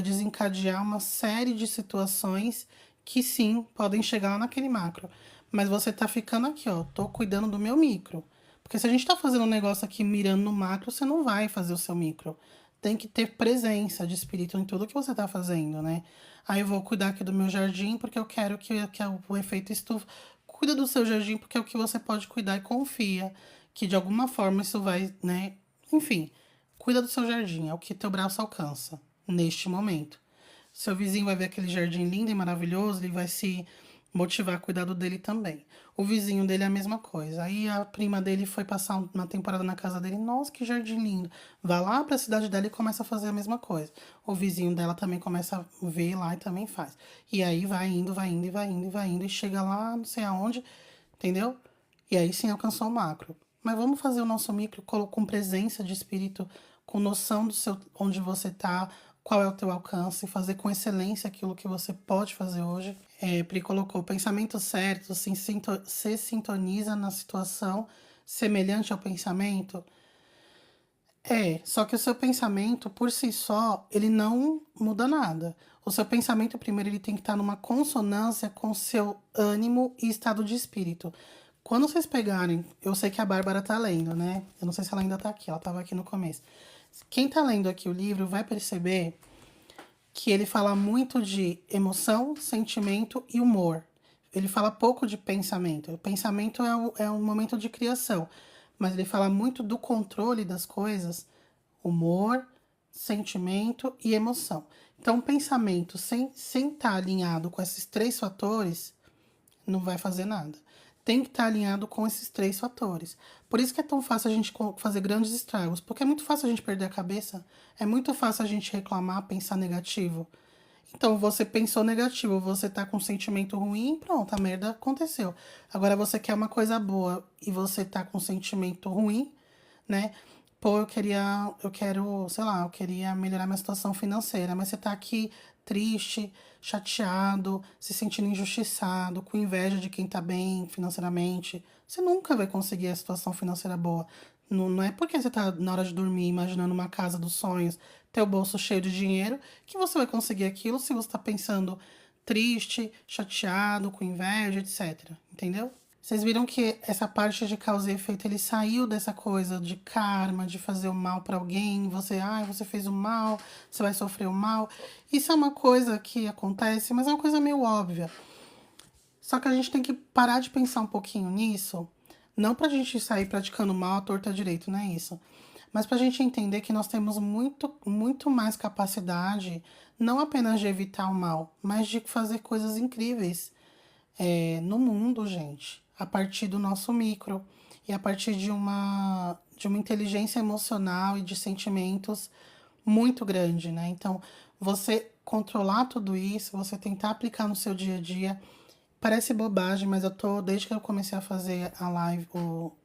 desencadear uma série de situações que sim, podem chegar lá naquele macro. Mas você tá ficando aqui, ó, tô cuidando do meu micro. Porque se a gente tá fazendo um negócio aqui mirando no macro, você não vai fazer o seu micro. tem que ter presença de espírito em tudo que você tá fazendo, né? Aí eu vou cuidar aqui do meu jardim porque eu quero que o efeito estufa. Cuida do seu jardim porque é o que você pode cuidar e confia que de alguma forma isso vai, né? Enfim, cuida do seu jardim, é o que teu braço alcança neste momento. Seu vizinho vai ver aquele jardim lindo e maravilhoso, ele vai se motivar a cuidar do dele também. O vizinho dele é a mesma coisa. Aí a prima dele foi passar uma temporada na casa dele. Nossa, que jardim lindo. Vai lá para a cidade dela e começa a fazer a mesma coisa. O vizinho dela também começa a ver lá e também faz. E aí vai indo, vai indo, e vai indo, e vai indo, e chega lá, não sei aonde, entendeu? E aí sim alcançou o macro. Mas vamos fazer o nosso micro com presença de espírito, com noção do seu, onde você está, qual é o teu alcance, fazer com excelência aquilo que você pode fazer hoje. Pri colocou o pensamento certo, se sintoniza na situação semelhante ao pensamento. Só que o seu pensamento, por si só, ele não muda nada. O seu pensamento, primeiro, ele tem que estar numa consonância com o seu ânimo e estado de espírito. Quando vocês pegarem, eu sei que a Bárbara tá lendo, né? Eu não sei se ela ainda tá aqui, ela tava aqui no começo. Quem tá lendo aqui o livro vai perceber que ele fala muito de emoção, sentimento e humor. Ele fala pouco de pensamento. O pensamento é um momento de criação, mas ele fala muito do controle das coisas, humor, sentimento e emoção. Então, o pensamento sem estar alinhado com esses três fatores não vai fazer nada. Tem que estar alinhado com esses três fatores. Por isso que é tão fácil a gente fazer grandes estragos, porque é muito fácil a gente perder a cabeça, é muito fácil a gente reclamar, pensar negativo. Então, você pensou negativo, você tá com um sentimento ruim, pronto, a merda aconteceu. Agora, você quer uma coisa boa e você tá com um sentimento ruim, né? Pô, sei lá, eu queria melhorar minha situação financeira, mas você tá aqui triste, chateado, se sentindo injustiçado, com inveja de quem tá bem financeiramente. Você nunca vai conseguir a situação financeira boa. Não é porque você tá na hora de dormir imaginando uma casa dos sonhos, teu bolso cheio de dinheiro, que você vai conseguir aquilo se você tá pensando triste, chateado, com inveja, etc. Entendeu? Vocês viram que essa parte de causa e efeito, ele saiu dessa coisa de karma, de fazer o mal para alguém, você fez o mal, você vai sofrer o mal. Isso é uma coisa que acontece, mas é uma coisa meio óbvia. Só que a gente tem que parar de pensar um pouquinho nisso, não pra gente sair praticando mal à torta à direito, não é isso. Mas pra gente entender que nós temos muito, muito mais capacidade, não apenas de evitar o mal, mas de fazer coisas incríveis no mundo, gente, a partir do nosso micro e a partir de uma inteligência emocional e de sentimentos muito grande, né? Então, você controlar tudo isso, você tentar aplicar no seu dia a dia, parece bobagem, mas desde que eu comecei a fazer a live,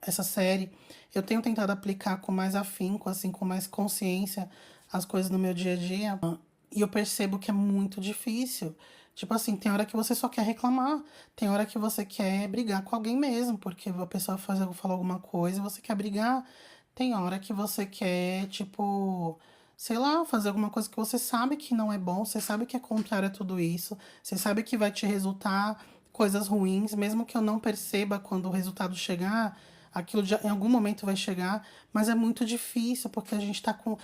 essa série, eu tenho tentado aplicar com mais afinco, assim, com mais consciência as coisas no meu dia a dia. E eu percebo que é muito difícil. Tipo assim, tem hora que você só quer reclamar, tem hora que você quer brigar com alguém mesmo, porque a pessoa falou alguma coisa e você quer brigar. Tem hora que você quer, tipo, sei lá, fazer alguma coisa que você sabe que não é bom, você sabe que é contrário a tudo isso, você sabe que vai te resultar coisas ruins, mesmo que eu não perceba quando o resultado chegar, aquilo já, em algum momento vai chegar, mas é muito difícil, porque a gente tá com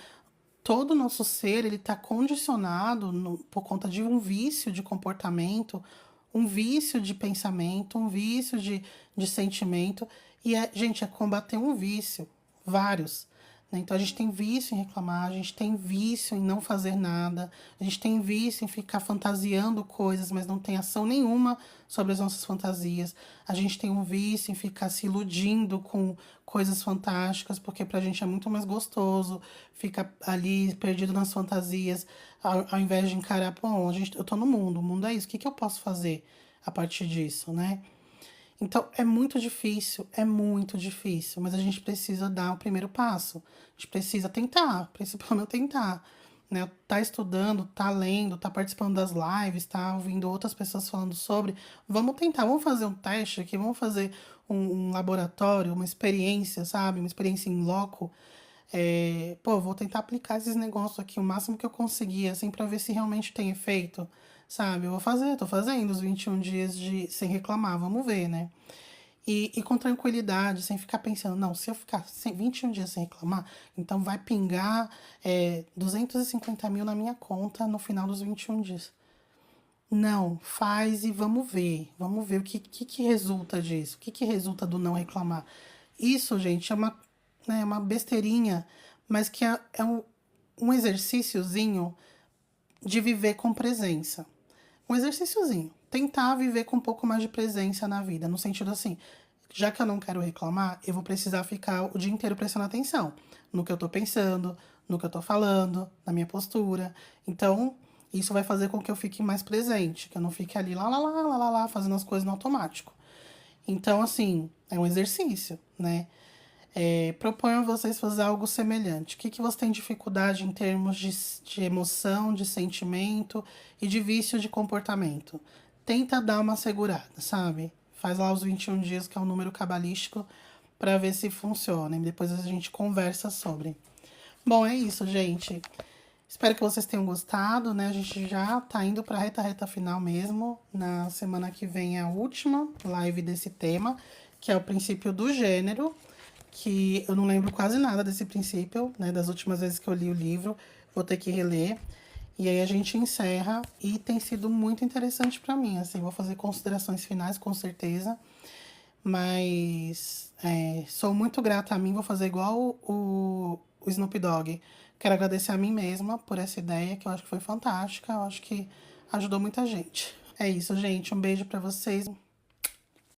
todo o nosso ser, ele está condicionado por conta de um vício de comportamento, um vício de pensamento, um vício de sentimento. E, gente, é combater um vício, vários. Né? Então, a gente tem vício em reclamar, a gente tem vício em não fazer nada, a gente tem vício em ficar fantasiando coisas, mas não tem ação nenhuma sobre as nossas fantasias. A gente tem um vício em ficar se iludindo com coisas fantásticas, porque pra gente é muito mais gostoso ficar ali perdido nas fantasias, ao invés de encarar, pô, eu tô no mundo, o mundo é isso, o que que eu posso fazer a partir disso, né? Então, é muito difícil, mas a gente precisa dar o primeiro passo. A gente precisa tentar, precisa pelo menos tentar, né? Tá estudando, tá lendo, tá participando das lives, tá ouvindo outras pessoas falando sobre. Vamos tentar, vamos fazer um teste aqui, vamos fazer um laboratório, uma experiência, sabe? Uma experiência em loco. Vou tentar aplicar esses negócios aqui o máximo que eu conseguir, assim, pra ver se realmente tem efeito, sabe? Eu vou fazer, tô fazendo os 21 dias sem reclamar, vamos ver, né? E com tranquilidade, sem ficar pensando, não, se eu ficar 21 dias sem reclamar, então vai pingar 250 mil na minha conta no final dos 21 dias. Não, faz e vamos ver. Vamos ver o que resulta disso. O que resulta do não reclamar. Isso, gente, é uma besteirinha, mas que é um exercíciozinho de viver com presença. Um exercíciozinho. Tentar viver com um pouco mais de presença na vida. No sentido assim, já que eu não quero reclamar, eu vou precisar ficar o dia inteiro prestando atenção no que eu tô pensando, no que eu tô falando, na minha postura. Então, isso vai fazer com que eu fique mais presente, que eu não fique ali lá, fazendo as coisas no automático. Então, assim, é um exercício, né? Proponho a vocês fazer algo semelhante. O que você tem dificuldade em termos de emoção, de sentimento e de vício de comportamento? Tenta dar uma segurada, sabe? Faz lá os 21 dias, que é um número cabalístico, para ver se funciona. E depois a gente conversa sobre. Bom, é isso, gente. Espero que vocês tenham gostado, né? A gente já tá indo pra reta final mesmo. Na semana que vem é a última live desse tema, que é o princípio do gênero, que eu não lembro quase nada desse princípio, né? Das últimas vezes que eu li o livro, vou ter que reler. E aí a gente encerra e tem sido muito interessante para mim, assim, vou fazer considerações finais com certeza, mas sou muito grata a mim, vou fazer igual o Snoop Dogg. Quero agradecer a mim mesma por essa ideia, que eu acho que foi fantástica, eu acho que ajudou muita gente. É isso, gente, um beijo para vocês.